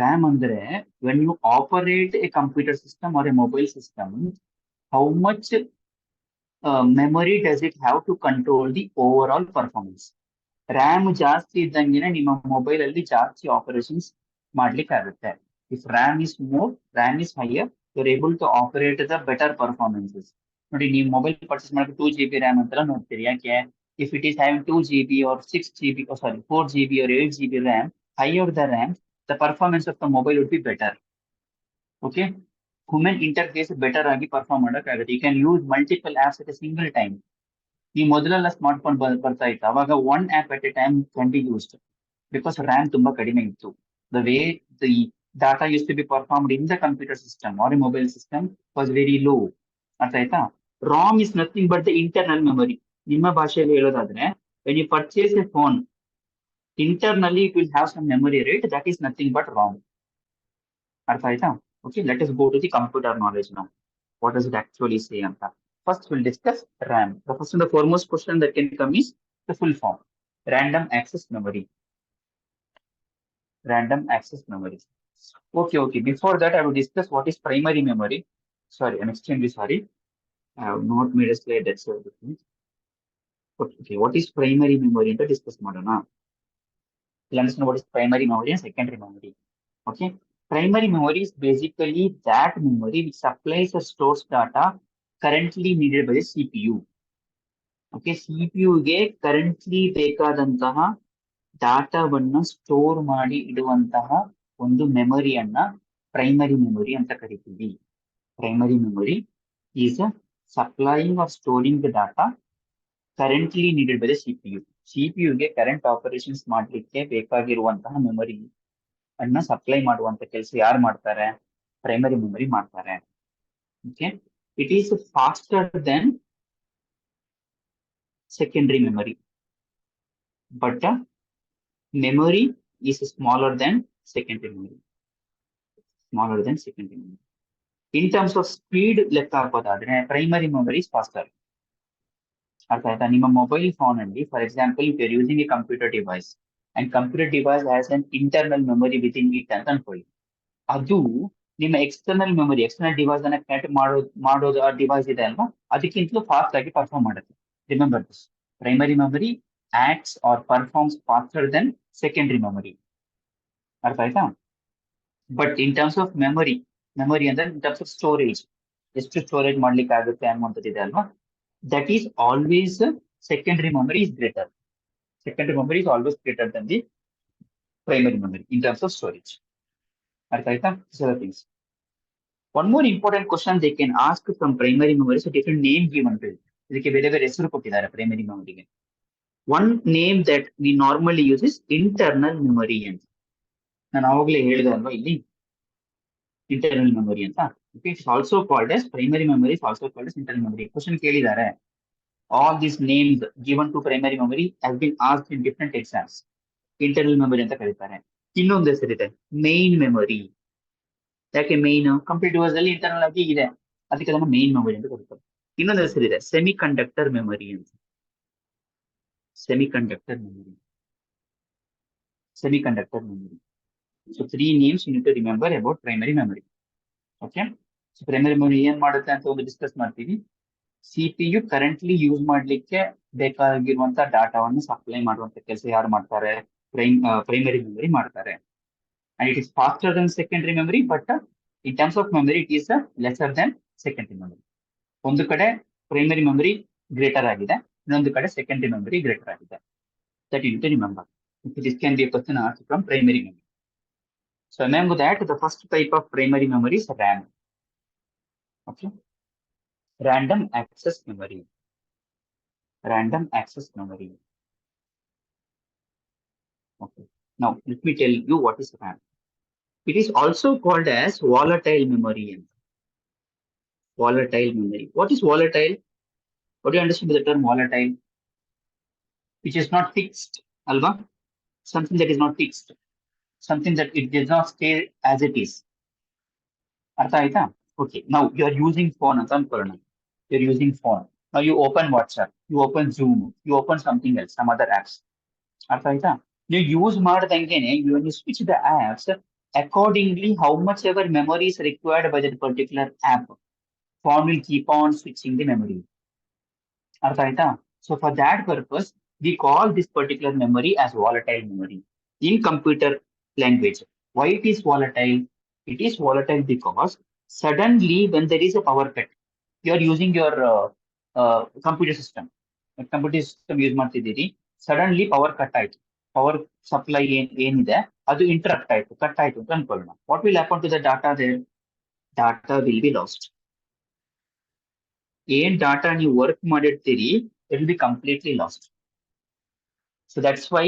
[SPEAKER 1] ರ್ಯಾಮ್ ಅಂದ್ರೆ when you operate a computer system or a mobile system, how much memory does it have to control the overall performance. RAM ಜಾಸ್ತಿ ಇದ್ದಂಗೆನೆ ನಿಮ್ಮ ಮೊಬೈಲ್ ಅಲ್ಲಿ ಜಾಸ್ತಿ ಆಪರೇಷನ್ಸ್ ಮಾಡ್ಲಿಕ್ಕೆ ಆಗುತ್ತೆ. If RAM is more, RAM is higher, you are able to operate the better performances. ನೋಡಿ, ನೀವು mobile purchase ಮಾಡಕ್ಕೆ 2 GB ರ್ಯಾಮ್ ಅಂತೆಲ್ಲ ನೋಡ್ತೀರಿ. ಯಾಕೆ? If it is having 2 GB or 6 GB, sorry 4 GB or 8 GB RAM, higher the RAM, the performance of the mobile would be better. Okay, human interface better ಆಗಿ perform ಮಾಡೋಕ್ಕಾಗುತ್ತೆ. You can use multiple apps at a single time. ಈ ಮೊದಲೆಲ್ಲ smart phone ಬರ್ತಾ ಇತ್ತು, ಅವಾಗ one app at a time can be used because RAM ತುಂಬಾ ಕಡಿಮೆ ಇತ್ತು. The way the data use to be performed in the computer system or a mobile system was very low. ಅರ್ಥ ಆಯ್ತಾ? RAM is nothing but the internal memory. ನಿಮ್ಮ ಭಾಷೆಯಲ್ಲಿ ಹೇಳೋದಾದ್ರೆ, when you purchase a phone, internally it will have some memory, right? That is nothing but ROM. ಅರ್ಥ ಆಯ್ತಾ? Okay, let us go to the computer knowledge now. What does it actually say ಅಂತ? First we'll discuss RAM. The first and the foremost question that can come is the full form. Random access memory. Random access memory. Okay. Before that, I will discuss what is primary memory. Sorry, I'm extremely sorry. I have not made a slide. That's all. Okay, what is primary memory ಅಂತ discuss ಮಾಡೋಣ. You'll understand what is primary memory and secondary memory. Okay, primary memory is basically that memory which supplies or stores data currently needed by the CPU. Okay, CPU ಗೆ currently ಬೇಕಾದಂತಹ ಡಾಟಾವನ್ನ store ಮಾಡಿ ಇಡುವಂತಹ ಒಂದು ಮೆಮೊರಿಯನ್ನ primary memory ಅಂತ ಕರಿತೀವಿ. Primary memory is supplying or storing the data currently needed by the CPU. ಸಿಪಿಯುಗೆ current operations ಮಾಡ್ಲಿಕ್ಕೆ ಬೇಕಾಗಿರುವಂತಹ memory ಅನ್ನ ಸಪ್ಲೈ ಮಾಡುವಂತ ಕೆಲಸ ಯಾರು ಮಾಡ್ತಾರೆ? ಪ್ರೈಮರಿ ಮೆಮೊರಿ ಮಾಡ್ತಾರೆ. Okay, it is faster than secondary memory, but memory is smaller than secondary memory. Smaller than secondary memory. In terms of speed, ಲೆಕ್ಕ ಹಾಕೋದಾದ್ರೆ ಪ್ರೈಮರಿ ಮೆಮೊರಿ is faster. ಅರ್ಥ ಆಯ್ತಾ? ನಿಮ್ಮ ಮೊಬೈಲ್ ಫೋನ್ ಅಲ್ಲಿ, for example, if you are using a computer device and computer device has an internal memory with in it ಅಂತ ಅನ್ಕೊಳ್ಳಿ. ಅದು ನಿಮ್ಮ ಎಕ್ಸ್ಟರ್ನಲ್ ಮೆಮೊರಿ, ಎಕ್ಸ್ಟರ್ನಲ್ ಡಿವೈಸ್ ಅನ್ನ ಕನೆಕ್ಟ್ ಮಾಡೋದು ಆ ಡಿವೈಸ್ ಇದೆ ಅಲ್ವಾ, ಅದಕ್ಕಿಂತಲೂ ಫಾಸ್ಟ್ ಆಗಿ ಪರ್ಫಾರ್ಮ್ ಮಾಡುತ್ತೆ. Remember this, primary memory acts or performs faster than secondary memory. ಅರ್ಥ ಆಯ್ತಾ? But in terms of memory ಅಂದ್ರೆ ಇನ್ ಟರ್ಮ್ಸ್ ಆಫ್ ಸ್ಟೋರೇಜ್, ಎಷ್ಟು ಸ್ಟೋರೇಜ್ ಮಾಡ್ಲಿಕ್ಕೆ ಆಗುತ್ತೆ ಅನ್ನುವಂಥದ್ದಿದೆ ಅಲ್ವಾ, that is always secondary memory is greater. Secondary memory is always greater than the primary memory in terms of storage. ಅರ್ಥ ಆಯ್ತಾ? Things. One more important question they can ask from primary memory, so different name given to it. ಇದಕ್ಕೆ ಬೇರೆ ಬೇರೆ ಹೆಸರು ಕೊಟ್ಟಿದ್ದಾರೆ primary ಮೆಮೊರಿಗೆ. One name that we normally use is internal memory ಅಂತ. ನಾನು ಆವಾಗಲೇ ಹೇಳಿದೆ ಅಲ್ವಾ ಇಲ್ಲಿ ಇಂಟರ್ನಲ್ ಮೆಮೊರಿ ಅಂತ. It's also called as primary memory, is also called as internal memory. Question ಕೇಳಿದ್ದಾರೆ, all these names given to primary memory has been asked in different exams. Internal memory ಅಂತ ಕರೀತಾರೆ. ಇನ್ನೊಂದು ಹೆಸರಿದೆ ಮೇನ್ ಮೆಮೊರಿ. ಯಾಕೆ main? Computer device ಅಲ್ಲಿ internal ಆಗಿ ಇದೆ, ಅದಕ್ಕೆ ಅದನ್ನು ಮೇನ್ ಮೆಮೊರಿ ಅಂತ ಕರೀತಾರೆ. ಇನ್ನೊಂದು ಹೆಸರಿದೆ ಸೆಮಿ ಕಂಡಕ್ಟರ್ ಮೆಮೊರಿ ಅಂತ. Semiconductor memory. Semiconductor memory. So 3 names you need to remember about primary memory. Okay. Primary memory ಏನ್ ಮಾಡುತ್ತೆ ಅಂತ ಒಂದು ಡಿಸ್ಕಸ್ ಮಾಡ್ತೀವಿ. CPU ಕರೆಂಟ್ಲಿ ಯೂಸ್ ಮಾಡ್ಲಿಕ್ಕೆ ಬೇಕಾಗಿರುವಂತ ಡಾಟಾವನ್ನು ಸಪ್ಲೈ ಮಾಡುವಂತ ಕೆಲಸ ಯಾರು ಮಾಡ್ತಾರೆ? ಪ್ರೈಮರಿ ಮೆಮೊರಿ ಮಾಡ್ತಾರೆ. And it is faster than secondary memory, but in terms of memory, it is lesser than secondary memory. ಒಂದು ಕಡೆ ಪ್ರೈಮರಿ ಮೆಮೊರಿ ಗ್ರೇಟರ್ ಆಗಿದೆ, ಇನ್ನೊಂದು ಕಡೆ ಸೆಕೆಂಡರಿ ಮೆಮೊರಿ ಗ್ರೇಟರ್ ಆಗಿದೆ. That you need to remember. This can be a question asked from primary memory. So remember that the first type of primary memory is RAM. Okay, random access memory. Random access memory. Okay. Now let me tell you what is RAM. It is also called as volatile memory. Volatile memory. What is volatile? What do you understand by the term volatile? Which is not fixed, alva? Something that is not fixed. Something that it does not stay as it is. Artha aita? Okay. Now you are using phone. You're using phone. Now you open WhatsApp. You open Zoom. You open something else, some other apps. Artha aita? You use madadangene, when you switch the apps, accordingly how much ever memory is required by that particular app, phone will keep on switching the memory. Artha aita? So for that purpose, we call this particular memory as volatile memory in computer language. Why it is volatile? It is volatile because suddenly when there is a power cut, you are using your computer system. Computer system use ಮಾಡ್ತಿದ್ದೀರಿ, suddenly power cut ಆಯ್ತು, power supply ಏನಿದೆ ಅದು interrupt ಆಯ್ತು, cut ಆಯ್ತು ಅಂತ ಅನ್ಕೊಳ್ಳೋಣ. What will happen to the data there? Data will be lost. ಏನ್ data ನೀವು work ಮಾಡಿರ್ತೀರಿ, it will be completely lost. So that's why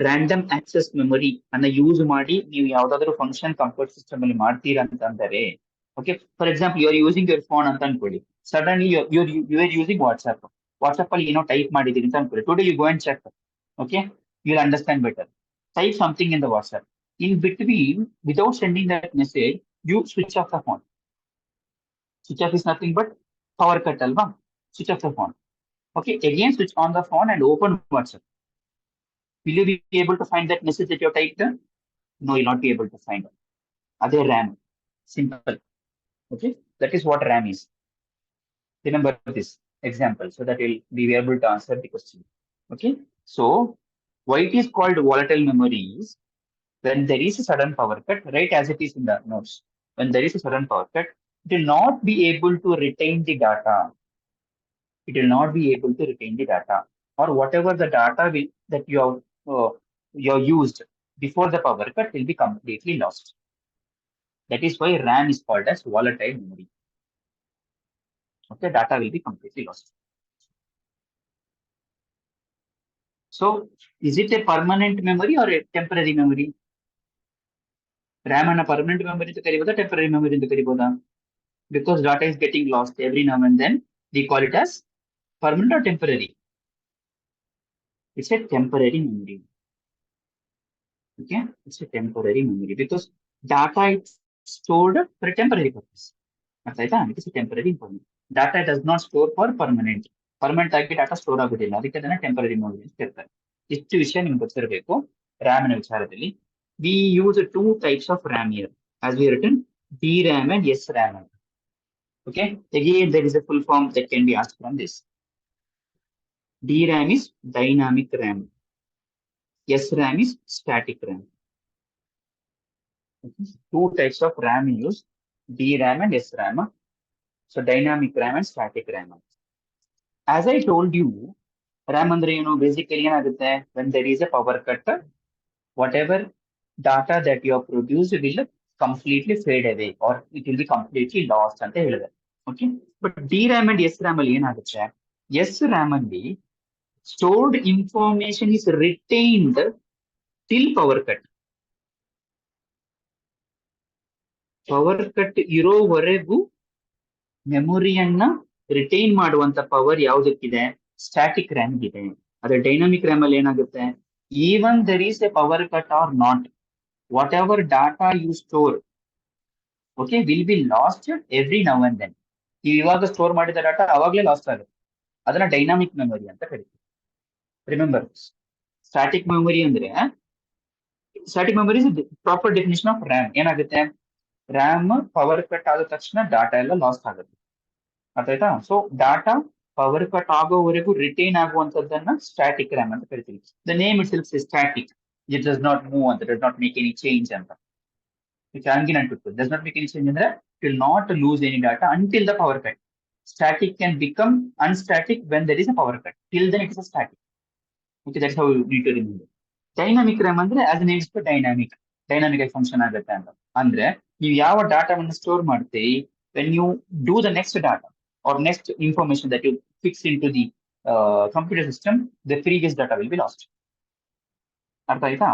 [SPEAKER 1] random access memory ಅನ್ನ use ಮಾಡಿ ನೀವು ಯಾವ್ದಾದ್ರು ಫಂಕ್ಷನ್ ಕಂಪ್ಯೂಟರ್ ಸಿಸ್ಟಮ್ ಅಲ್ಲಿ ಮಾಡ್ತೀರಾ ಅಂತಂದರೆ, okay, for example you are using your phone ಅಂತ ಅನ್ಕೊಳ್ಳಿ, suddenly you are using WhatsApp ಅಲ್ಲಿ ಏನೋ ಟೈಪ್ ಮಾಡಿದೀರಿ ಅಂತ ಅನ್ಕೊಳ್ಳಿ. Today you go and check, okay, you will understand better. Type something in the WhatsApp, in between without sending that message you switch off the phone. Switch off is nothing but power cut ಅಲ್ವಾ? Switch off the phone. Okay, again switch on the phone and open WhatsApp. Will you be able to find that message that you typed? No, you'll not be able to find it. Other RAM. Simple. Okay, that is what RAM is. Remember this example so that you'll be able to answer the question. Okay, so why it is called volatile memory is when there is a sudden power cut, right as it is in the notes. When there is a sudden power cut, it will not be able to retain the data. It will not be able to retain the data, or whatever the data that you have used before the power cut will be completely lost. That is why RAM is called as volatile memory. Okay, data will be completely lost. So is it a permanent memory or a temporary memory? RAM and a permanent memory to carry temporary memory to carry, because data is getting lost every now and then, we call it as permanent or temporary. It's a temporary memory. Okay, it's a temporary memory because data is stored for a temporary purpose. It is a temporary memory. Data does not store for permanent. Permanent ಆಗಿ data store ಆಗುದಿಲ್ಲ, ಅದಕ್ಕೆ ಅದನ್ನ temporary memory ಅಂತ ಇರ್ತಾರೆ. ಇಷ್ಟು ವಿಷಯ ನಿಮ್ಗೆ ಗೊತ್ತಿರಬೇಕು ರ್ಯಾಮ್ ನ ವಿಚಾರದಲ್ಲಿ. We use two types of RAM here as we written DRAM and SRAM. Okay, again there is a full form that can be asked from this. DRAM is dynamic RAM. SRAM is static RAM. Two types of RAM used, DRAM and SRAM. So dynamic RAM and static RAM. As I told you, RAM andre basically ಏನಾಗುತ್ತೆ, when there is a power cut, whatever data that you have produced will completely fade away or it will be completely lost ಅಂತ ಹೇಳಿದೆ. Okay, but DRAM and SRAM ಅಲ್ಲಿ ಏನಾಗುತ್ತೆ, SRAM ಅಲ್ಲಿ stored information is retained till power cut. Power cut ಇರೋವರೆಗೂ ಮೆಮೊರಿಯನ್ನ retain ಮಾಡುವಂತ power ಯಾವುದಕ್ಕಿದೆ, static RAM ಇದೆ. ಅದೇ ಡೈನಾಮಿಕ್ ರ್ಯಾಮ್ ಅಲ್ಲಿ ಏನಾಗುತ್ತೆ, even there is a power cut or not, whatever data you store, okay, will be lost every now and then. ನೀವು ಇವಾಗ ಸ್ಟೋರ್ ಮಾಡಿದ ಡಾಟಾ ಅವಾಗಲೇ ಲಾಸ್ಟ್ ಆಗುತ್ತೆ, ಅದನ್ನ ಡೈನಾಮಿಕ್ ಮೆಮೊರಿ ಅಂತ ಕರಿತೀವಿ. ರಿಮೆಂಬರ್, ಸ್ಟ್ಯಾಟಿಕ್ ಮೆಮೊರಿ ಅಂದ್ರೆ, static memory is proper definition of RAM. ಏನಾಗುತ್ತೆ, ರ್ಯಾಮ್ ಪವರ್ ಕಟ್ ಆದ ತಕ್ಷಣ ಡಾಟಾ ಎಲ್ಲ ಲಾಸ್ ಆಗುತ್ತೆ. ಅರ್ಥ ಆಯ್ತಾ? ಸೊ ಡಾಟಾ ಪವರ್ ಕಟ್ ಆಗೋವರೆಗೂ ರಿಟೈನ್ ಆಗುವಂತದ್ದನ್ನ ಸ್ಟ್ಯಾಟಿಕ್ ರ್ಯಾಮ್ ಅಂತ ಕರಿತೀವಿ. The name itself static, it does not move ಅಂತ, does not make any change ಅಂತ. ಹಂಗಿನ does not make any change ಅಂದ್ರೆ it will not lose any data until the power cut. Static can become unstatic when there is a power cut. Till then it is a static. Okay, that's how you need to remember. Dynamic RAM ಅಂದ್ರೆ as an name dynamic. Dynamic ಆಗಿ function ಆಗುತ್ತೆ ಅಂತ. ಅಂದ್ರೆ ನೀವು ಯಾವ ಡಾಟಾವನ್ನು store ಮಾಡ್ತೀರಿ, when you do the next data or next information that you fix into the computer system, the previous data will be lost. ಅರ್ಥ ಆಯ್ತಾ?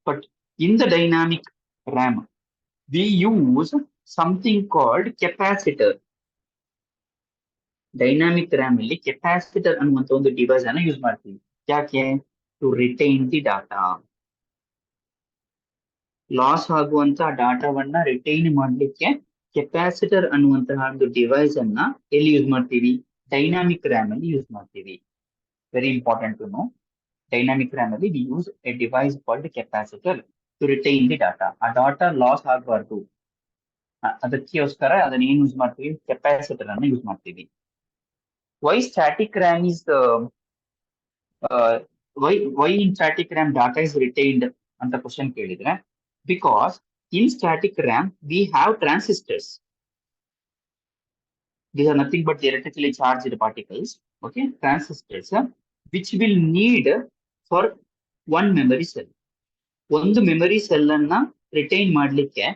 [SPEAKER 1] But in the dynamic RAM, we use something called capacitor. Dynamic RAM ಅಲ್ಲಿ capacitor ಅನ್ನುವಂತ ಒಂದು device ಅನ್ನ use ಮಾಡ್ತೀವಿ. ಯಾಕೆ? To retain the data. Loss ಆಗುವಂತ ಡಾಟಾವನ್ನ ರಿಟೈನ್ ಮಾಡ್ಲಿಕ್ಕೆ ಕೆಪಾಸಿಟರ್ ಅನ್ನುವಂತಹ ಒಂದು ಡಿವೈಸ್ ಅನ್ನ ಎಲ್ಲಿ ಯೂಸ್ ಮಾಡ್ತೀವಿ? ಡೈನಾಮಿಕ್ ರ್ಯಾಮ್ ಅಲ್ಲಿ ಯೂಸ್ ಮಾಡ್ತೀವಿ. Very important to know. Dynamic RAM ಅಲ್ಲಿ we use a device called capacitor to retain the data. ಆ ಡಾಟಾ ಲಾಸ್ ಆಗಬಾರ್ದು, ಅದಕ್ಕೋಸ್ಕರ ಅದನ್ನ ಏನ್ ಯೂಸ್ ಮಾಡ್ತೀವಿ? ಕೆಪಾಸಿಟರ್ ಅನ್ನ ಯೂಸ್ ಮಾಡ್ತೀವಿ. Why static RAM is why in static RAM data is retained ಅಂತ ಕ್ವಶನ್ ಕೇಳಿದ್ರೆ, because in static RAM we have transistors. These are nothing but the electrically charged particles, okay, transistors, which will need for one memory cell. ಒಂದು memory cell ಅನ್ನ retain ಮಾಡ್ಲಿಕ್ಕೆ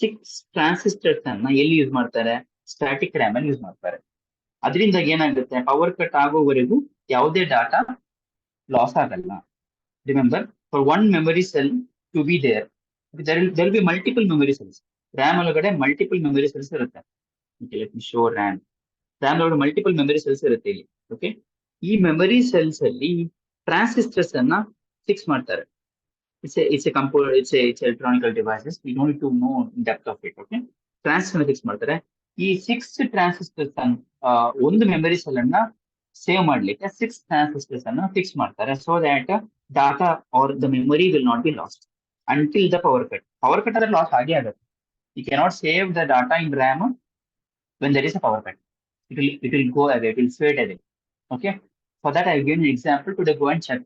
[SPEAKER 1] 6 transistors ಅನ್ನ ಎಲ್ಲಿ use ಮಾಡ್ತಾರೆ? Static RAM ಅಲ್ಲಿ use ಮಾಡ್ತಾರೆ. ಅದರಿಂದ ಏನಾಗುತ್ತೆ? ಪವರ್ ಕಟ್ ಆಗೋವರೆಗೂ ಯಾವುದೇ ಡಾಟಾ ಲಾಸ್ ಆಗಲ್ಲ. Remember, for one memory cell to be there will be multiple memory cells. RAM ಒಳಗಡೆ ಮಲ್ಟಿಪಲ್ ಮೆಮರಿ ಸೆಲ್ಸ್ ಇರುತ್ತೆ. Let me show RAM. RAM ಒಳಗಡೆ ಮಲ್ಟಿಪಲ್ ಮೆಮರಿ ಸೆಲ್ಸ್ ಇರುತ್ತೆ ಇಲ್ಲಿ. ಓಕೆ, ಈ ಮೆಮರಿ ಸೆಲ್ಸ್ ಅಲ್ಲಿ ಟ್ರಾನ್ಸಿಸ್ಟರ್ಸ್ ಅನ್ನ fix ಮಾಡ್ತಾರೆ. it's electronical devices. We don't need to know in depth of it. Okay, transistor fix ಮಾಡ್ತಾರೆ. ಈ 6 ಟ್ರಾನ್ಸಿಸ್ಟರ್ಸ್ ಒಂದು ಮೆಮರಿ ಸೆಲ್ ಅನ್ನ ಸೇವ್ ಮಾಡ್ಲಿಕ್ಕೆ 6 ಟ್ರಾನ್ಸಿಸ್ಟರ್ಸ್ ಅನ್ನ ಫಿಕ್ಸ್ ಮಾಡ್ತಾರೆ, so that data or the memory will not be lost until the power cut. Power cut ಆದ್ರೆ loss ಆಗೇ ಆಗುತ್ತೆ. You cannot save the data in RAM when there is a power cut. It will go away, it will fade away. Okay, for that I give an example. Today go and check.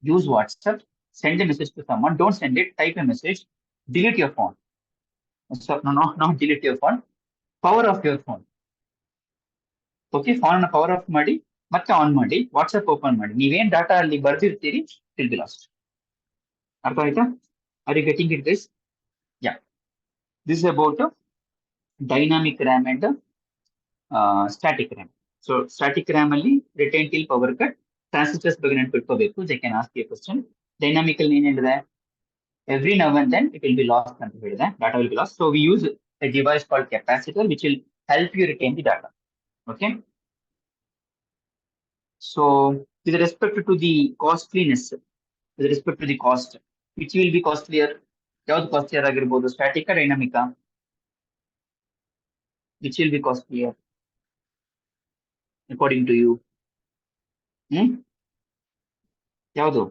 [SPEAKER 1] Use WhatsApp, send a message to someone, don't send it, type a message, delete your phone. So not delete your phone, power off your phone. Okay, phone power of ಮಾಡಿ ಮತ್ತೆ on ಮಾಡಿ, WhatsApp open ಮಾಡಿ, ನೀವೇನ್ data ಅಲ್ಲಿ ಬರ್ದಿರ್ತೀರಿ will be lost. ಅರ್ಥ ಆಯ್ತಾ? Are you getting it guys? Yeah, this is about dynamic RAM and static RAM. So static RAM ಅಲ್ಲಿ retain till power cut, transistors ಬಗ್ಗೆ ನೆನ್ಪಿಟ್ಕೋಬೇಕು. They can ask a question. Dynamical ಏನ್ ಹೇಳಿದೆ? Every now and then it will be lost ಅಂತ ಹೇಳಿದೆ, data will be lost. So we use a device called capacitor which will help you retain the data. Okay, so with respect to the costliness, with respect to the cost, which will be costlier? ಯಾವ್ದು costlier ಆಗಿರ್ಬೋದು, static dynamic? Which will be costlier according to you? ಯಾವುದು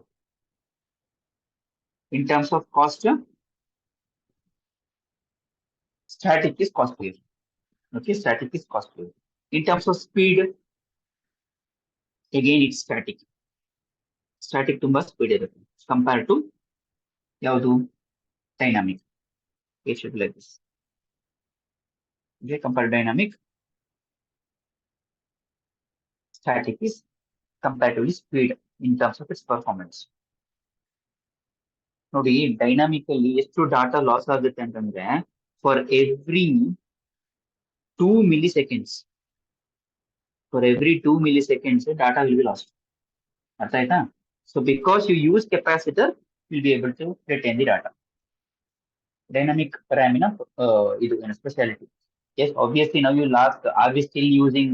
[SPEAKER 1] in terms of cost? Static is costlier. Okay, static is costlier. In terms of speed, again it's static. Static ತುಂಬಾ speed ಇರುತ್ತೆ compare to ಯಾವುದು? Dynamic. It should be like this. Okay, compare dynamic. Static is comparatively speed in terms of its performance. ನೋಡಿ, dynamic ಅಲ್ಲಿ ಎಷ್ಟು data loss ಆಗುತ್ತೆ ಅಂತಂದ್ರೆ, for every 2 milliseconds, for every 2 milliseconds data will be lost. ಅರ್ಥ ಆಯ್ತಾ? So because you use capacitor will be able to retain the data. Dynamic ರ್ಯಾಮಿನ ಇದು ಏನು speciality. Yes, obviously now you ask, are we still using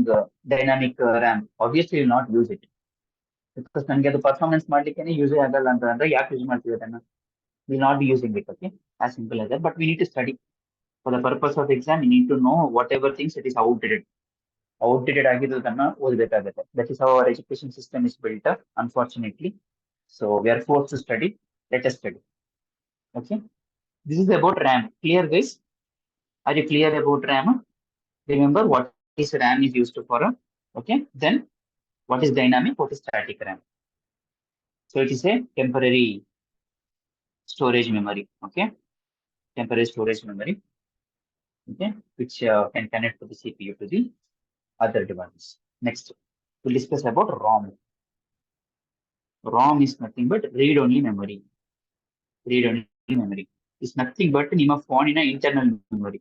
[SPEAKER 1] dynamic RAM? Obviously you will not use it. Because ನನಗೆ ಅದು performance ಮಾಡ್ಲಿಕ್ಕೆ use ಆಗಲ್ಲ ಅಂತಂದ್ರೆ ಯಾಕೆ use ಮಾಡ್ತೀವಿ ಅದನ್ನ? Will not be using it. Okay, as simple as that. But we need to study for the purpose of exam. We need to know whatever things it is outdated ಆಗಿರೋದನ್ನ ಓದಬೇಕಾಗುತ್ತೆ. That is how our education system is built up, unfortunately. So we are force to study. Let us study. Okay, this is about RAM. Clear guys? Are you clear about RAM? Remember what is RAM is used for. Okay. Then what is dynamic? What is static RAM? So it is a temporary storage memory. Okay. Temporary storage memory. Okay. Which can connect to the CPU to the other device. Next, we'll discuss about ROM. ROM is nothing but read-only memory. Read-only memory. It's nothing but ನಿಮ್ಮ ಫೋನಿನ internal memory.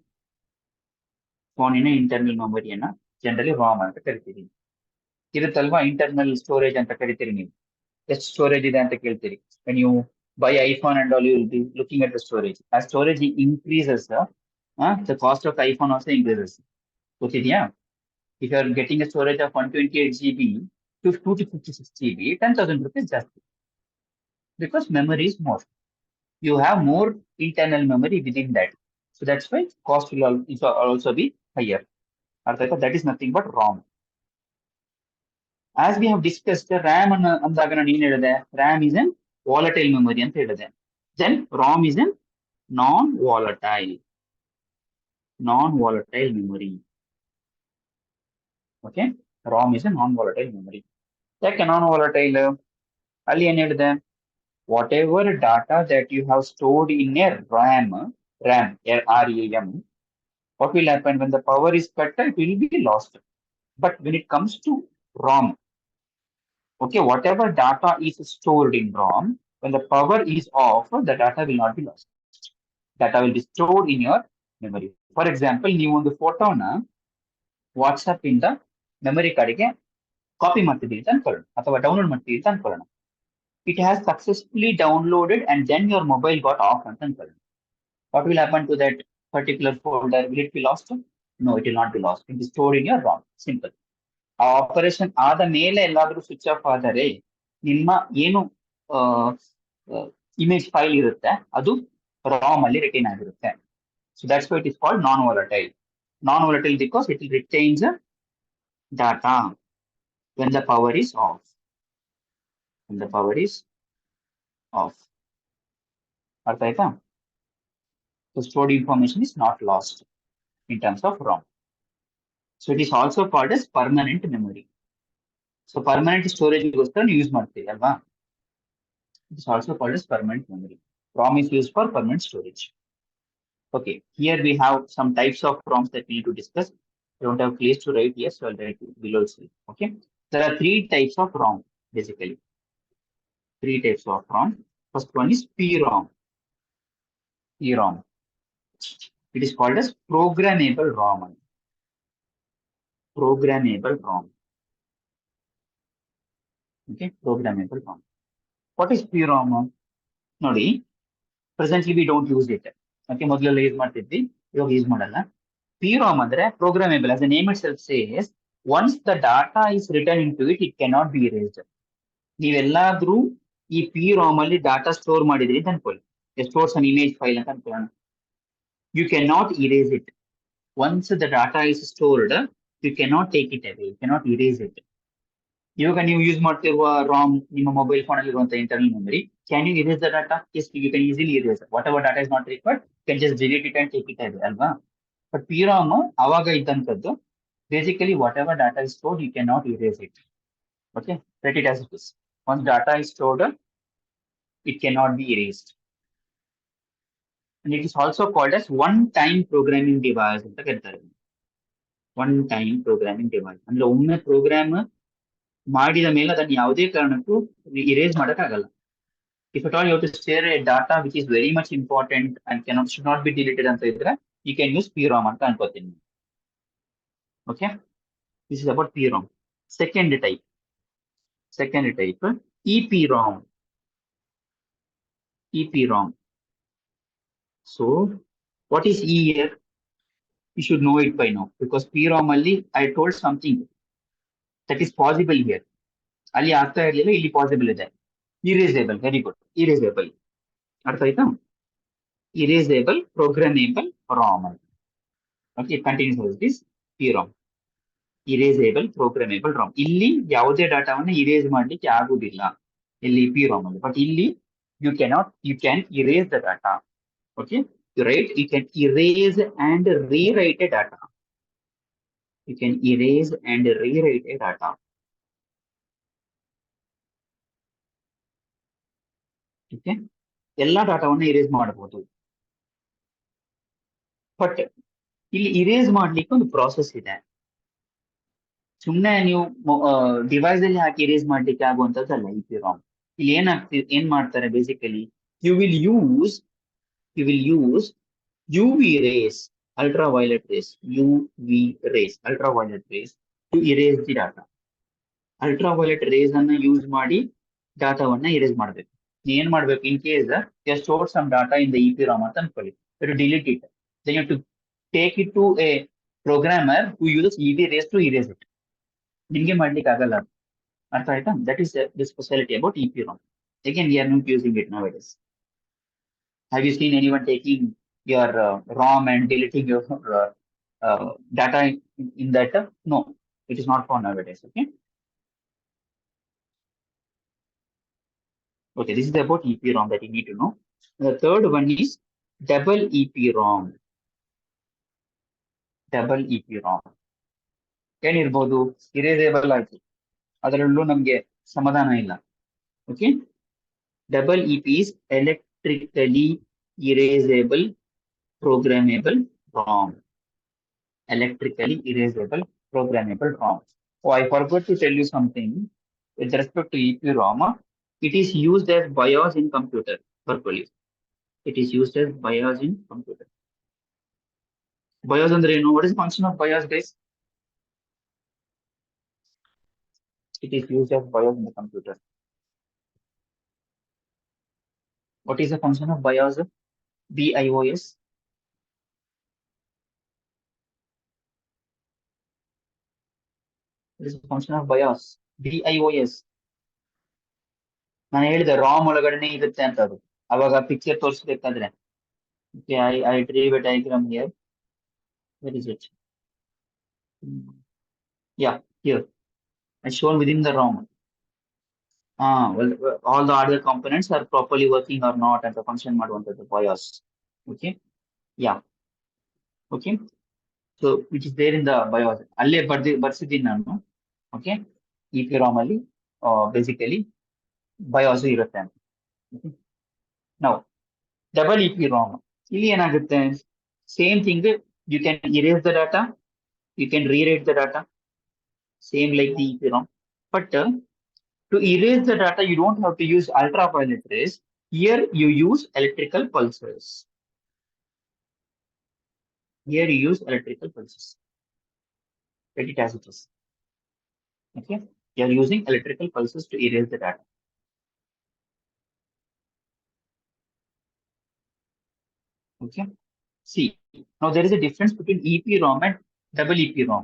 [SPEAKER 1] ಫೋನಿನ internal memory ಅನ್ನ generally ROM ಅಂತ ಕರಿತೀರಿ. ಇರುತ್ತಲ್ವಾ internal storage ಅಂತ ಕರಿತೀರಿ ನೀವು. ಎಷ್ಟು storage ಇದೆ ಅಂತ ಕೇಳ್ತೀರಿ. When you buy iPhone and all, you will be looking at the storage. As storage increases, the cost of iPhone also increases. ಗೊತ್ತಿದೆಯಾ? If you are getting a storage of 128 GB to 256 GB, 10,000 rupees ಜಾಸ್ತಿ. Because memory is more. You have more internal memory within that. So that's why cost will also be higher. That is nothing but ROM. As we have discussed, RAM ಅಂದಾಗ ನಾನು ಏನು ಹೇಳಿದೆ? RAM is an volatile memory ಅಂತ ಹೇಳಿದೆ. Then ROM is an non-volatile memory. Okay, ROM is a non-volatile memory. ಯಾಕೆ non-volatile? ಅಲ್ಲಿ ಏನು ಹೇಳಿದೆ? Whatever data that you have stored in a RAM, RAM, what will happen when the power is cut? It will be lost. But when it comes to ROM, okay, whatever data is stored in ROM, when the power is off, the data will not be lost. Data will be stored in your memory. For example, ನೀವು ಒಂದು ಫೋಟೋನ WhatsApp ಇಂದ memory ಕಾರ್ಡ್ಗೆ copy ಮಾಡ್ತಿದ್ದೀರಿ ಅಂತ ಅನ್ಕೊಳ್ಳೋಣ, ಅಥವಾ download ಮಾಡ್ತೀರಿ ಅಂತ ಅನ್ಕೊಳ್ಳೋಣ. It has successfully downloaded and then your mobile got off ಅಂತ ಅನ್ಕೊಳ್ಳೋಣ. What will happen to that particular folder? Will it be lost? No, it will not be lost. It is stored in your ROM. Simple. ಆ operation ಆದ ಮೇಲೆ ಎಲ್ಲಾದ್ರೂ switch off ಆದರೆ ನಿಮ್ಮ ಏನು image file ಇರುತ್ತೆ ಅದು ರಾಮ್ ಅಲ್ಲಿ ರಿಟೈನ್ ಆಗಿರುತ್ತೆ. So that's why it is called non volatile. Non volatile because it will retains data when the power is off. When the power is off. ಅರ್ಥ ಆಯ್ತಾ? So stored information is not lost in terms of ROM. So it is also called as permanent memory. So permanent storage ಗೋಸ್ಕರ ನೀವು use ಮಾಡ್ತೀವಿ ಅಲ್ವಾ? It is also called as permanent memory. ROM is used for permanent storage. Okay, here we have some types of ROMs that we need to discuss. I don't have place to write here, so I'll write below. Okay, there are three types of ROM basically. Three types of ROM. First one is PROM. PROM. It is called as programmable ROM. Programmable ROM. Okay, programmable ROM. What is PROM? ನೋಡಿ, presently V don't use it. Okay, ಮೊದಲೆಲ್ಲ use ಮಾಡ್ತಿದ್ವಿ, ಇವಾಗ use ಮಾಡಲ್ಲ. PROM ಅಂದ್ರೆ programmable. as the name itself says, once the data is written into it, it cannot be erased. ನೀವೆಲ್ಲಾದ್ರೂ ಈ PROM ಅಲ್ಲಿ data store ಮಾಡಿದ್ರಿ ಅಂತ ಅನ್ಕೊಳ್ಳಿ, ಸ್ಟೋರ್ ಸಮ್ ಇಮೇಜ್ ಫೈಲ್ ಅಂತ ಅನ್ಕೊಳ್ಳೋಣ. You cannot erase it. Once the data is stored, you cannot take it away, you cannot erase it. ಇವಾಗ ನೀವು use ಮಾಡ್ತಿರುವ Ram ನಿಮ್ಮ mobile phone ಅಲ್ಲಿ ಇರುವಂತಹ internal memory, can you erase the data? Yes, you can easily erase. Whatever data is not required, can just delete it and take it away ಅಲ್ವಾ? But PROM ಅವಾಗ ಇದ್ದಂಥದ್ದು, basically whatever data is stored, you can not erase it. Okay, let it as it is. Once data is stored, it can not be erased. And it is also called as one time programming device ಅಂತ ಕರೀತಾರೆ. One time programming device ಅಂದ್ರೆ ಒಮ್ಮೆ program ಮಾಡಿದ ಮೇಲೆ ಅದನ್ನು ಯಾವುದೇ ಕಾರಣಕ್ಕೂ erase ಮಾಡೋಕ್ಕಾಗಲ್ಲ. If at all you have to share a data which is very much important and should not be deleted ಅಂತ ಇದ್ರೆ, you can use PROM ಅಂತ ಅನ್ಕೋತೀನಿ. Okay, this is about PROM. Second type, EPROM. EPROM. So what is E here? You should know it by now, because PROM ಅಲ್ಲಿ I told something that is possible here. ಅಲ್ಲಿ ಆಗ್ತಾ ಇರಲಿಲ್ಲ, ಇಲ್ಲಿ possible ಇದೆ. ಇರೇಸೇಬಲ್. Very good. Erasable ಅರ್ಥ ಆಯ್ತಾ? Erasable programmable RAM. Okay, continues this PROM. Erasable programmable RAM. ಇಲ್ಲಿ ಯಾವುದೇ ಡಾಟಾವನ್ನು ಇರೇಸ್ ಮಾಡ್ಲಿಕ್ಕೆ ಆಗುದಿಲ್ಲ ಇಲ್ಲಿ PROM ಅಲ್ಲಿ. ಬಟ್ ಇಲ್ಲಿ you can erase the data. Okay, right? You can erase and rewrite a data. You can erase and rewrite a data. Okay? ಎಲ್ಲ ಡಾಟಾವನ್ನು ಇರೇಸ್ ಮಾಡಬಹುದು. ಬಟ್ ಇಲ್ಲಿ ಇರೇಸ್ ಮಾಡ್ಲಿಕ್ಕೆ ಒಂದು ಪ್ರಾಸೆಸ್ ಇದೆ. ಸುಮ್ಮನೆ ನೀವು ಡಿವೈಸ್ ಅಲ್ಲಿ ಹಾಕಿ ಇರೇಸ್ ಮಾಡ್ಲಿಕ್ಕೆ ಆಗುವಂತದ್ದಲ್ಲ EPROM. ಇಲ್ಲಿ ಏನ್ ಮಾಡ್ತಾರೆ basically, you will use UV rays, ultraviolet rays, UV rays, ultraviolet rays to erase the data. Ultraviolet rays ಅನ್ನ ಯೂಸ್ ಮಾಡಿ ಡಾಟಾವನ್ನ ಇರೇಸ್ ಮಾಡ್ಬೇಕು. ಏನ್ ಮಾಡ್ಬೇಕು, in case you store some data in the EPROM ಅಂತ ಅನ್ಕೊಳ್ಳಿ, you delete it, then you to take it to a programmer who uses UV rays to erase it. ನಿಮ್ಗೆ ಮಾಡ್ಲಿಕ್ಕೆ ಆಗಲ್ಲ. ಅರ್ಥ ಆಯ್ತಾ? That is the speciality about EPROM. Again, we are not using it nowadays. Have you seen anyone taking your ROM and deleting your data in that? No, it is not found nowadays. Okay. Okay, this is about EPROM that you need to know. The third one is double EPROM. Double EPROM. ಏನಿರ್ಬೋದು, ಇರೇಸೇಬಲ್ ಆಯ್ತು, ಅದರಲ್ಲೂ ನಮ್ಗೆ ಸಮಾಧಾನ ಇಲ್ಲ. Okay, double EP is electrically erasable programmable ROM. Electrically erasable programmable ROM. Oh, I forgot to tell you something with respect to EPROM. It is used as BIOS in computer purpose. It is used as BIOS in computer. BIOS ಅಂದ್ರೆ ಏನು? What is the function of BIOS, guys? It is used as BIOS in the computer. What is the function of BIOS? BIOS. What is the function of BIOS? BIOS. ನಾನು ಹೇಳಿದೆ ರಾಮ್ ಒಳಗಡೆನೆ ಇರುತ್ತೆ ಅಂತ. ಅದು ಅವಾಗ picture ತೋರಿಸ್ಬೇಕಾದ್ರೆ, okay, I drew a diagram here. Where is it? Yeah, here. It's shown within the ROM. Well, all the other components are properly working or not ಅಂತ function ಮಾಡುವಂತದ್ದು BIOS. Okay. Yeah. Okay. So which is there in the BIOS. ಅಲ್ಲೇ ಬರ್ಸಿದ್ದೀನಿ ನಾನು. Okay. EPROM ಅಲ್ಲಿ basically BIOS ಇರುತ್ತೆ ಅಂತ. Okay. Now double EPROM. ಇಲ್ಲಿ ಏನಾಗುತ್ತೆ, same thing, you can erase the data, you can rewrite the data, same like the EPROM. But to erase the data, you don't have to use ultraviolet rays. Here you use electrical pulses. Here you use electrical pulses. Let it as it is. Okay. You are using electrical pulses to erase the data. Okay. See, now there is a difference between EPROM and double EPROM.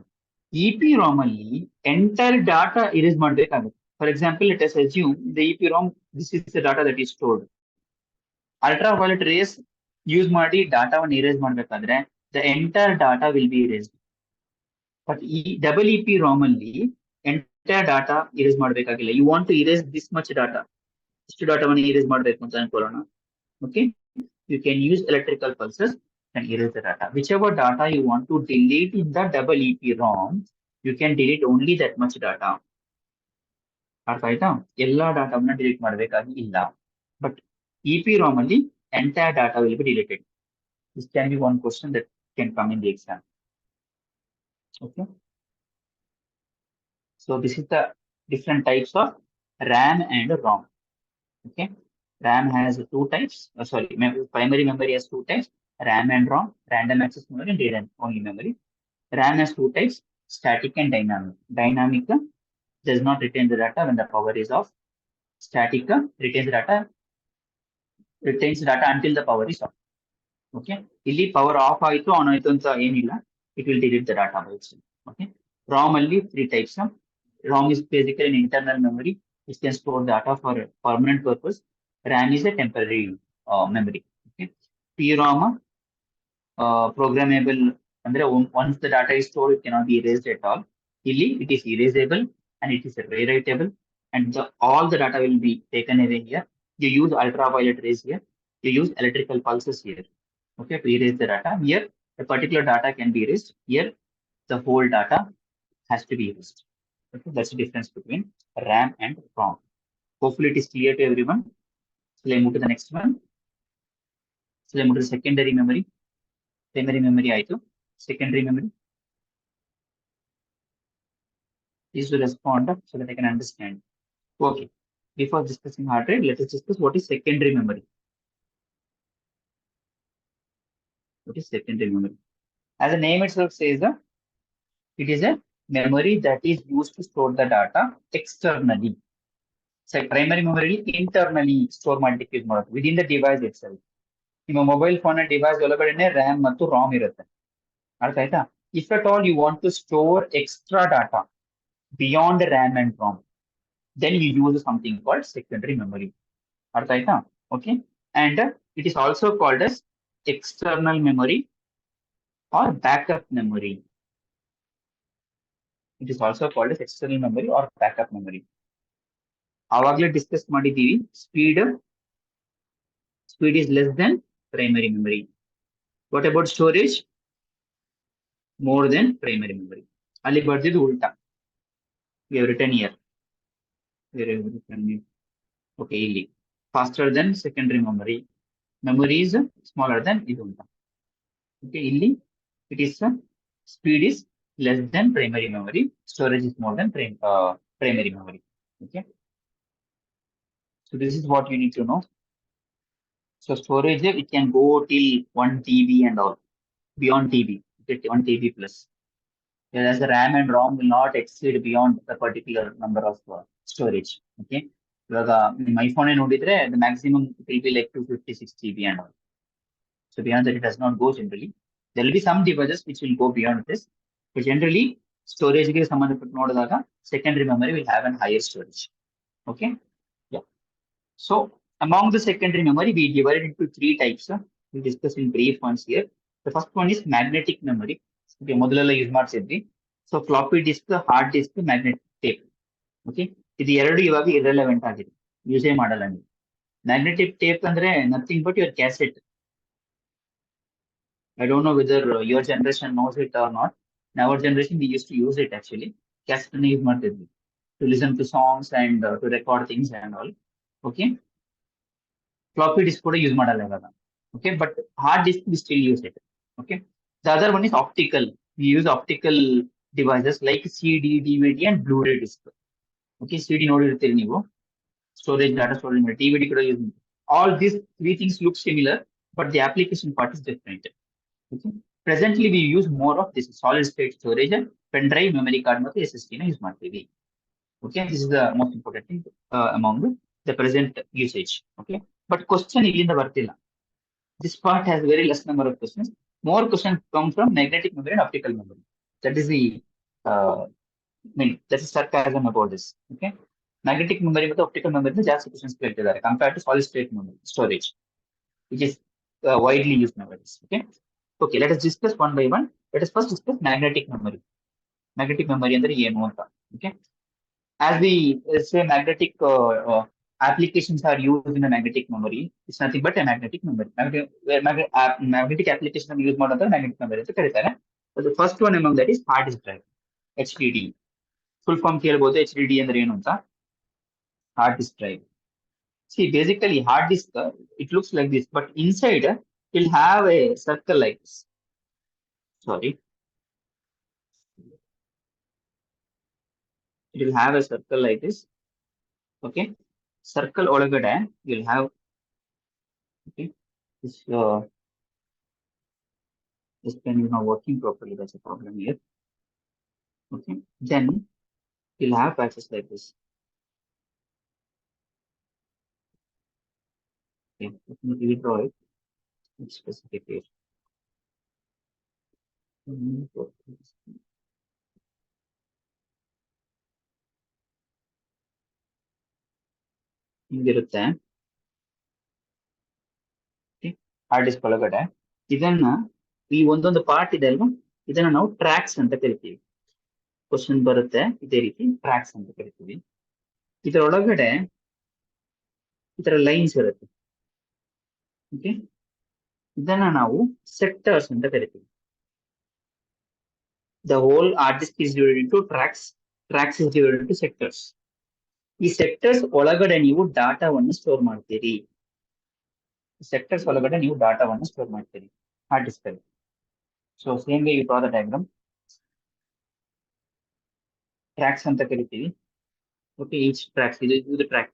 [SPEAKER 1] EPROM ಅಲ್ಲಿ entire data erase ಮಾಡಬೇಕಾಗುತ್ತೆ. For example, let us assume the EPROM, this is the data that is stored. Ultraviolet rays use ಮಾಡಿ ಡಾಟಾವನ್ನು erase ಮಾಡಬೇಕಾದ್ರೆ the entire data will be erased. But double EPROM ಅಲ್ಲಿ entire data erase ಮಾಡಬೇಕಾಗಿಲ್ಲ. You want to erase this much data. ಇಷ್ಟು ಡಾಟಾವನ್ನು erase ಮಾಡಬೇಕು ಅಂತ ಅನ್ಕೊಳ್ಳೋಣ. Okay. You can use electrical pulses and erase the data. Whichever data you want to delete in the double EPROM, you can delete only that much data. ಅರ್ಥ ಆಯ್ತಾ? ಎಲ್ಲಾ ಡಾಟಾವನ್ನ delete ಮಾಡಬೇಕಾಗಿ ಇಲ್ಲ. But EPROM ಅಲ್ಲಿ entire data will be deleted. This can be one question that can come in the exam. Okay. So this is the different types of RAM and ROM. Okay. RAM has two types. Primary memory has two types: RAM and ROM, random access memory and read-only memory. RAM has two types: static and dynamic. Dynamic does not retain the data when the power is off. Static retains data until the power is off. Okay. Illi power off ಆಯ್ತು on ಆಯ್ತು ಅಂತ ಏನಿಲ್ಲ. It will delete the data by itself. Okay. ROM ಅಲ್ಲಿ three types. ROM is basically an internal memory which can store data for a permanent purpose. RAM is a temporary memory. Okay. PROM programmable, ಅಂದ್ರೆ once the data is stored, it cannot be erased at all. Illi it is erasable and it is rewritable, and all the data will be taken away here. You use ultraviolet rays here. You use electrical pulses here. Okay, to erase the data. Here, a particular data can be erased. Here, the whole data has to be erased. Okay, that's the difference between RAM and ROM. Hopefully, it is clear to everyone. So, let's move to the next one. So, let's move to the secondary memory. Primary memory ಆಯ್ತು. Secondary memory. Please to respond so that I can understand. Okay. Before discussing hard drive, let us discuss what is secondary memory. What is secondary memory? As the name itself says, it is a memory that is used to store the data externally. So primary memory internally store ಮಾಡಲಿಕ್ಕೆ use ಮಾಡೋದು within the device itself. ನಿಮ್ಮ mobile phone device ಒಳಗಡೆನೆ RAM ಮತ್ತು ರಾಮ್ ಇರುತ್ತೆ. ಅರ್ಥ ಆಯ್ತಾ? If at all you want to store extra data beyond RAM and ROM, then you use something called secondary memory. ಅರ್ಥ ಆಯ್ತಾ? Okay. And it is also called as external memory or backup memory. It is also called as external memory or backup memory. ಆವಾಗಲೇ discuss ಮಾಡಿದ್ದೀವಿ speed is less than primary memory. What about storage? More than primary memory. ಅಲ್ಲಿ ಬರ್ದಿದ್ದು ಉಲ್ಟಾ. We have written here. Okay, ಇಲ್ಲಿ faster than secondary memory. Memory is smaller than ಇದು ಅಂತ. Okay, ಇಲ್ಲಿ it is speed is less than primary memory. Storage is more than primary memory. Okay. So this is what you need to know. So storage, it can go till 1 TB and all, beyond TB, okay, 1 TB plus. Whereas the RAM and ROM will not exceed beyond the particular number of storage. Okay. ಇವಾಗ ನಿಮ್ಮ iPhone ನೋಡಿದ್ರೆ the maximum it will be like 256 GB and all. So beyond that, it does not go generally. There will be some devices which will go beyond this, but generally storage ಗೆ ಸಂಬಂಧಪಟ್ಟು ನೋಡಿದಾಗ secondary memory will have a higher storage. Okay. Yeah. So among the secondary memory, we divide it into three types. We discuss in brief ones here. The first one is magnetic memory. Okay, ಮೊದಲೆಲ್ಲ use ಮಾಡ್ತಿದ್ವಿ. So floppy disk, hard disk, magnetic tape. Okay, ಇದು ಎರಡು ಇವಾಗ irrelevant ಆಗಿದೆ, ಯೂಸೇ ಮಾಡಲ್ಲ ನೀವು. Magnetic tape ಅಂದ್ರೆ nothing but your cassette. I don't know whether your generation knows it or not. In our generation, we used to use it actually. Cassette use ಮಾಡ್ತಿದ್ವಿ to listen to songs and to record things and all. Okay. Floppy disk ಕೂಡ use ಮಾಡಲ್ಲ ಇವಾಗ. Okay, but hard disk we still use it. Okay. The other one is optical. We use optical devices like CD, DVD, and Blu-ray disc. Okay, CD ನೋಡಿರ್ತೀರಿ ನೀವು, storage data storage ಮಾಡಿ, DVD ಕೂಡ use. All these three things look similar, but the application part is different. Okay. Presently, we use more of this solid state storage, pen drive, memory card, ಮತ್ತು SSD ನ use ಮಾಡ್ತೀವಿ. Okay, this is the most important thing among the present usage. Okay, but question ಇಲ್ಲಿಂದ ಬರ್ತಿಲ್ಲ. This part has very less number of questions. More questions come from magnetic memory and optical memory. That is the that is sarcasm about this. Okay, magnetic memory ಮತ್ತು optical memory ಜಾಸ್ತಿ questions ಕೇಳ್ತಿದ್ದಾರೆ compared to solid state memory storage, which is widely used nowadays. Okay, okay, let us discuss one by one. Let us first discuss magnetic memory. Magnetic memory ಅಂದ್ರೆ ಏನು ಅಂತ. Okay, as we say, magnetic applications are used in a magnetic memory. It's nothing but a magnetic memory. Magnetic application use ಮಾಡೋದು magnetic memory ಅಂತ ಕರೀತಾರೆ. The first one among that is hard disk drive, HDD. Full form ಕೇಳಬಹುದು, HDD ಅಂದ್ರೆ ಏನು ಅಂತ. Hard disk drive. See, basically hard disk, it looks like this, but inside it will have a circle like this. Sorry. It will have a circle like this. Okay. Circle ಒಳಗಡೆ you'll have, okay, this pen is not working properly. That's a problem here. Okay. Then you'll have patches like this. Okay. Let me redraw it. It's specific here. ಹಿಂಗಿರುತ್ತೆ. Hard disk ಒಳಗಡೆ ಇದನ್ನ ಈ ಒಂದೊಂದು part ಇದೆ ಅಲ್ವಾ, ಇದನ್ನ ನಾವು tax ಅಂತ ಕರಿತೀವಿ. ಕ್ವಶನ್ ಬರುತ್ತೆ ಇದೇ ರೀತಿ, ಟ್ರ್ಯಾಕ್ಸ್ ಅಂತ ಕರಿತೀವಿ. ಇದರೊಳಗಡೆ ಈ ತರ ಲೈನ್ಸ್ ಇರುತ್ತೆ. ಓಕೆ, ಇದನ್ನ ನಾವು ಸೆಕ್ಟರ್ಸ್ ಅಂತ ಕರಿತೀವಿ. The whole hard disk is divided into tracks. Tracks is divided into sectors. ಈ ಸೆಕ್ಟರ್ಸ್ ಒಳಗಡೆ ನೀವು ಡಾಟಾವನ್ನು ಸ್ಟೋರ್ ಮಾಡ್ತೀರಿ. ಸೆಕ್ಟರ್ಸ್ ಒಳಗಡೆ ನೀವು ಡಾಟಾವನ್ನು ಸ್ಟೋರ್ ಮಾಡ್ತೀರಿ ಹಾರ್ಡ್ ಡಿಸ್ಕ್ ಅಲ್ಲಿ. So same way you draw the diagram. Tracks ಅಂತ ಕರಿತೀವಿ. ಓಕೆ, ಈಚ್ ಟ್ರ್ಯಾಕ್ಸ್ ಇದು track,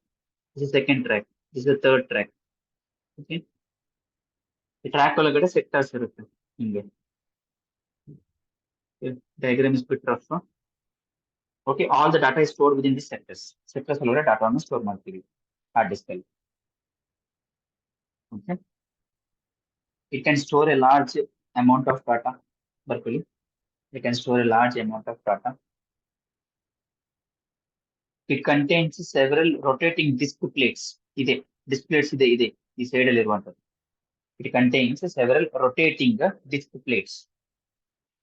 [SPEAKER 1] this is second track, this is third track. Okay, ಈ ಟ್ರ್ಯಾಕ್ ಒಳಗಡೆ ಸೆಕ್ಟರ್ಸ್ ಇರುತ್ತೆ ಹಿಂಗೆ. Diagram is bit rough. Okay, all the data is stored within this sectors. Sectors ಒಳಗಡೆ ಡಾಟಾವನ್ನು store ಮಾಡ್ತೀವಿ ಹಾರ್ಡ್ ಡಿಸ್ಕ್ ಅಲ್ಲಿ. Okay, it can store a large amount of data. Berkeley, it can store a large amount of data. It contains several rotating disk plates. ಇದೆ disk plates ಇದೆ ಈ side ಅಲ್ಲಿ ಇರುವಂತದ್ದು. It contains several rotating disk plates.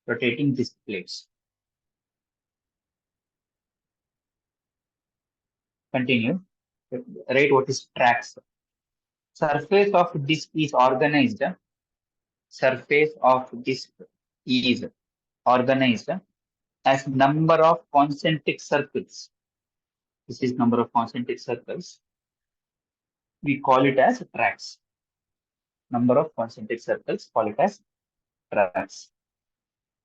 [SPEAKER 1] Rotating disk plates. Continue. Write what is tracks. Surface of disk is organized. Surface of disk is organized as number of concentric circles. This is number of concentric circles. We call it as tracks. Number of concentric circles, call it as tracks.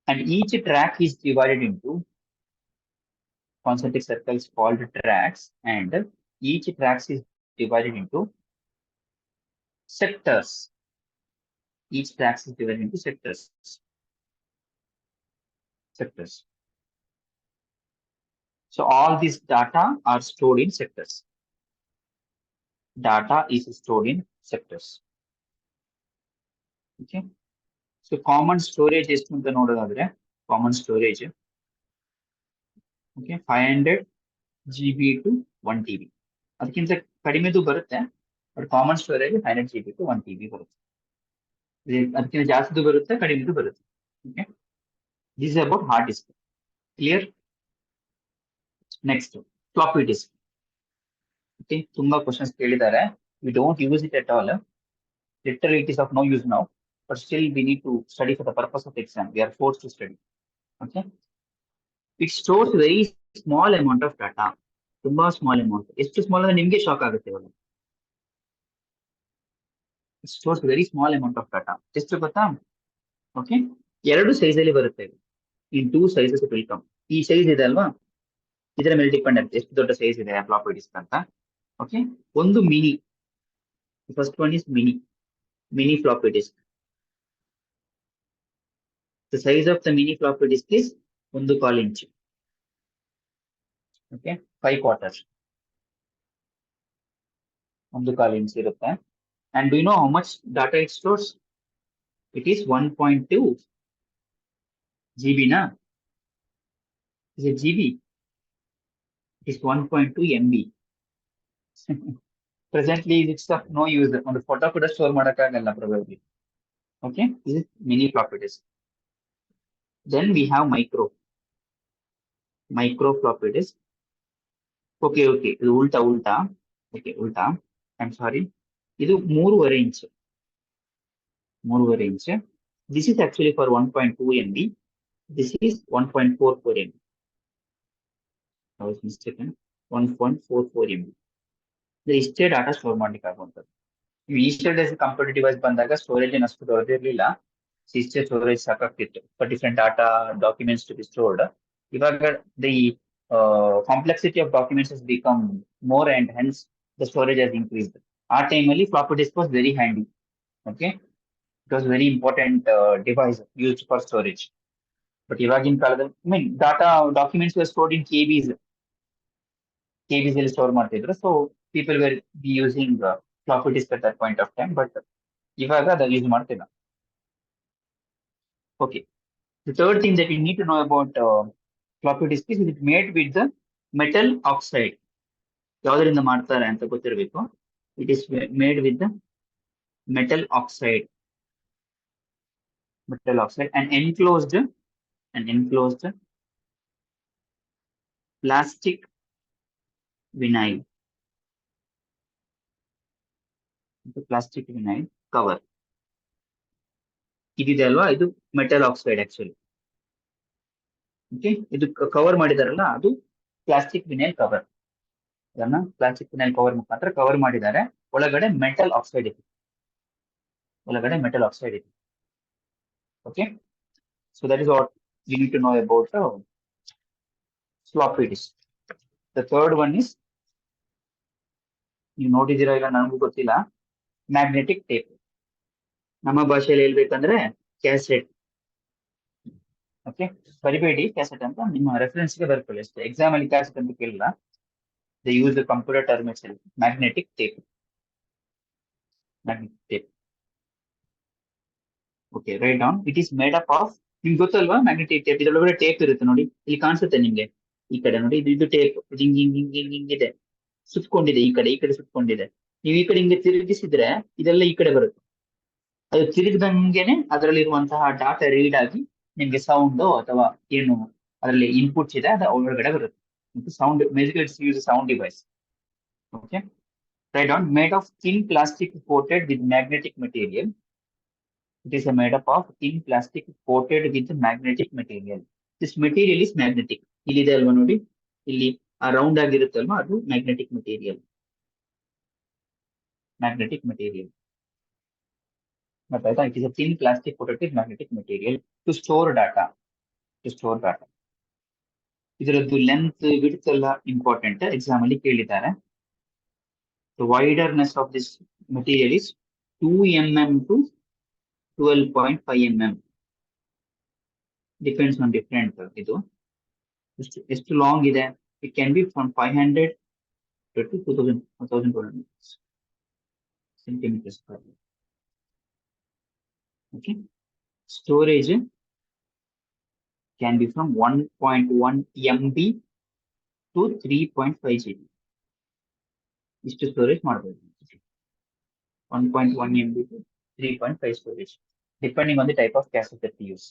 [SPEAKER 1] And each track is divided into concentric circles called tracks, and each track is divided into sectors. Each track is divided into sectors. Sectors. So all these data are stored in sectors. Data is stored in sectors. Okay. So common storage ಎಷ್ಟು ಅಂತ ನೋಡೋದಾದ್ರೆ common storage, okay, 500 GB to 1 TB. ಅದಕ್ಕಿಂತ ಕಡಿಮೆದು ಬರುತ್ತೆ, but common storage 500 GB to 1 TB ಬರುತ್ತೆ. ಅದಕ್ಕಿಂತ ಜಾಸ್ತಿದು ಬರುತ್ತೆ, ಕಡಿಮೆದು ಬರುತ್ತೆ. Okay, this is about hard disk. Clear? Next floppy disk. Okay, ತುಂಬಾ ಕ್ವಶನ್ಸ್ ಕೇಳಿದ್ದಾರೆ. We don't use it at all. Literally it is of no use now, but still we need to study for the purpose of exam. We are forced to study. Okay, it stores very small amount of data. ತುಂಬಾ small amount. ಎಷ್ಟು small ಅಂದ್ರೆ ನಿಮ್ಗೆ shock ಆಗುತ್ತೆ ಇವಾಗ. It stores very small amount of data. ಎಷ್ಟು ಗೊತ್ತಾ? Okay, ಎರಡು size ಅಲ್ಲಿ ಬರುತ್ತೆ. In two sizes it will come. ಈ ಸೈಜ್ ಇದೆ ಅಲ್ವಾ, ಇದರ ಮೇಲೆ ಡಿಪೆಂಡ್ ಆಗುತ್ತೆ ಎಷ್ಟು ದೊಡ್ಡ ಸೈಜ್ ಇದೆ ಫ್ಲಾಪಿ ಡಿಸ್ಕ್ ಅಂತ. ಓಕೆ, ಒಂದು mini, first one is mini floppy disk. The size of the mini floppy disk is 1 inch. Okay, 5 quarters. 1 inch irutte. And do you know how much data it stores? It is 1.2 GB na? Is it GB? It is 1.2 MB. Presently it's of no use. On the photo kuda store madakagalla probably. Okay, this is mini floppy disk. Then we have micro floppy disk. Okay, ಇದು ಉಲ್ಟಾ. Okay, ಉಲ್ಟಾ. I'm sorry. ಇದು 3.5 inch. 3.5 inch. This is actually for 1.2 MB. This is 1.44 MB. I was mistaken. 1.44 MB. ಇಷ್ಟೇ data store ಮಾಡ್ಲಿಕ್ಕೆ ಆಗುವಂಥದ್ದು. ಇಷ್ಟೇ computer device ಬಂದಾಗ storage ಏನು ಅಷ್ಟು ದೊಡ್ಡದಿರಲಿಲ್ಲ, ಇಷ್ಟೇ ಸ್ಟೋರೇಜ್ ಸಾಕಾಗ್ತಿತ್ತು for different data documents to be stored. ಇವಾಗ the complexity of documents has become more and hence the storage has increased. ಆ ಟೈಮಲ್ಲಿ floppy disk was very handy. Okay, it was very important device used for storage. But ಇವಾಗಿನ ಕಾಲದಲ್ಲಿ data documents were stored in KBs ಅಲ್ಲಿ store ಮಾಡ್ತಿದ್ರು. So people were be using floppy disk at that point of time, but ಇವಾಗ ಅದು use ಮಾಡ್ತಿಲ್ಲ. Okay, the third thing that you need to know about floppy disk is it made with the metal oxide. ಯಾವುದರಿಂದ ಮಾಡ್ತಾರೆ ಅಂತ ಗೊತ್ತಿರಬೇಕು. It is made with the metal oxide and enclosed plastic vinyl. The plastic vinyl cover. ಇದಿದೆ ಅಲ್ವಾ, ಇದು metal oxide actually. Okay, ಇದು cover ಮಾಡಿದಾರಲ್ಲ ಅದು ಪ್ಲಾಸ್ಟಿಕ್ ವಿನೈಲ್ ಕವರ್. ಅದನ್ನ ಪ್ಲಾಸ್ಟಿಕ್ ವಿನೈಲ್ ಕವರ್ ಮುಖಾಂತರ ಕವರ್ ಮಾಡಿದ್ದಾರೆ. ಒಳಗಡೆ ಮೆಟಲ್ ಆಕ್ಸೈಡ್ ಇದೆ. ಒಳಗಡೆ ಮೆಟಲ್ ಆಕ್ಸೈಡ್ ಇದೆ. Okay, so that is what you need to know about floppy disk. The third one is, ನೀವು ನೋಡಿದಿರಾ ಇಲ್ಲ ನನಗೂ ಗೊತ್ತಿಲ್ಲ, ಮ್ಯಾಗ್ನೆಟಿಕ್ ಟೇಪ್. ನಮ್ಮ ಭಾಷೆಯಲ್ಲಿ ಹೇಳ್ಬೇಕಂದ್ರೆ ಕ್ಯಾಸೆಟ್. ಓಕೆ, ಬರಿಬೇಡಿ ಕ್ಯಾಸೆಟ್ ಅಂತ, ನಿಮ್ಮ ರೆಫರೆನ್ಸ್ಗೆ ಬರ್ಕೊಳ್ಳಿ ಅಷ್ಟೇ. ಎಕ್ಸಾಮ್ ಅಲ್ಲಿ ಕ್ಯಾಸೆಟ್ ಅಂತ ಕೇಳಿಲ್ಲ. They use the computer term it self, magnetic tape. Magnetic tape. Okay, write down. It is made up of, ನಿಮ್ಗೆ ಗೊತ್ತಲ್ವಾ ಮ್ಯಾಗ್ನೆಟಿಕ್ ಟೇಪ್? ಇದ್ರೊಳಗಡೆ ಟೇಪ್ ಇರುತ್ತೆ ನೋಡಿ, ಇಲ್ಲಿ ಕಾಣಿಸುತ್ತೆ ನಿಮ್ಗೆ ಈ ಕಡೆ ನೋಡಿ, ಇದು ಟೇಪ್ ಹಿಂಗ್ ಹಿಂಗ್ ಹಿಂಗ್ ಹಿಂಗ್ ಹಿಂಗಿದೆ, ಸುತ್ಕೊಂಡಿದೆ. ಈ ಕಡೆ ಸುತ್ಕೊಂಡಿದೆ. ನೀವು ಈ ಕಡೆ ಹಿಂಗೆ ತಿರುಗಿಸಿದ್ರೆ ಇದೆಲ್ಲ ಈ ಕಡೆ ಬರುತ್ತೆ. ಅದು ತಿರುಗಿದಂಗೆನೆ ಅದರಲ್ಲಿರುವಂತಹ ಡಾಟಾ ರೀಡ್ ಆಗಿ ನಿಮ್ಗೆ ಸೌಂಡ್ ಅಥವಾ ಏನು ಅದರಲ್ಲಿ ಇನ್ಪುಟ್ಸ್ ಇದೆ ಅದು ಒಳಗಡೆ ಬರುತ್ತೆ. Sound basically it's use sound device. Okay, right on. Made of thin plastic coated with magnetic material. It is made up of thin plastic coated with magnetic material. This material is magnetic. ಇಲ್ಲಿದೆ ಅಲ್ವಾ ನೋಡಿ, ಇಲ್ಲಿ ಆ round ಆಗಿರುತ್ತಲ್ವಾ ಅದು magnetic material. Magnetic material ಗೊತ್ತಾಯ್ತಾ? It is a thin plastic coated with magnetic material to store data. To store data. ಇದರದ್ದು length width ಎಲ್ಲ ಇಂಪಾರ್ಟೆಂಟ್, ಎಕ್ಸಾಮ್ ಅಲ್ಲಿ ಕೇಳಿದ್ದಾರೆ. The wideness of this material is 2 mm to 12.5 mm. Depends on different ಇದು ಎಷ್ಟು long ಇದೆ. It can be from 500 to 1200 centimeters per. Okay, storage can be from 1.1 MB to 3.5 GB. ಇಷ್ಟು storage ಮಾಡಬಹುದು. 1.1 MB to 3.5 storage, depending on the type of cassette that we use,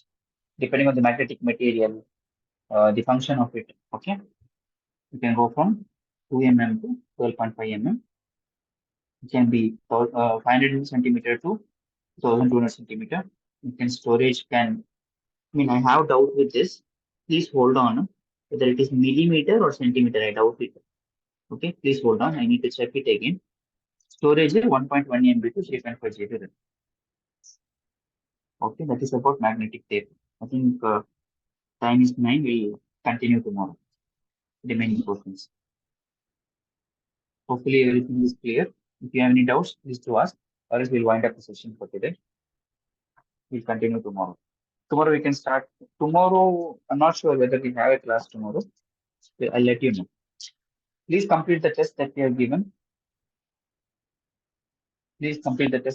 [SPEAKER 1] depending on the magnetic material, the function of it. Okay, you can go from 2 mm to 12.5 mm. It can be 500 centimeter to 1200 centimeter. You can storage can, I mean, I have doubt with this. Please hold on. Whether it is millimeter or centimeter, I doubt it. Okay, please hold on. I need to check it again. Storage is 1.1 MB to 3.5 GB. Okay, that is about magnetic tape. I think time is 9. We'll continue tomorrow. Remaining portions. Hopefully everything is clear. If you have any doubts, please to ask. Or else we'll wind up the session for today. We'll continue tomorrow. Tomorrow we can start. Tomorrow, I'm not sure whether we have a class tomorrow. I'll let you know. Please complete the test that we have given. Please complete the test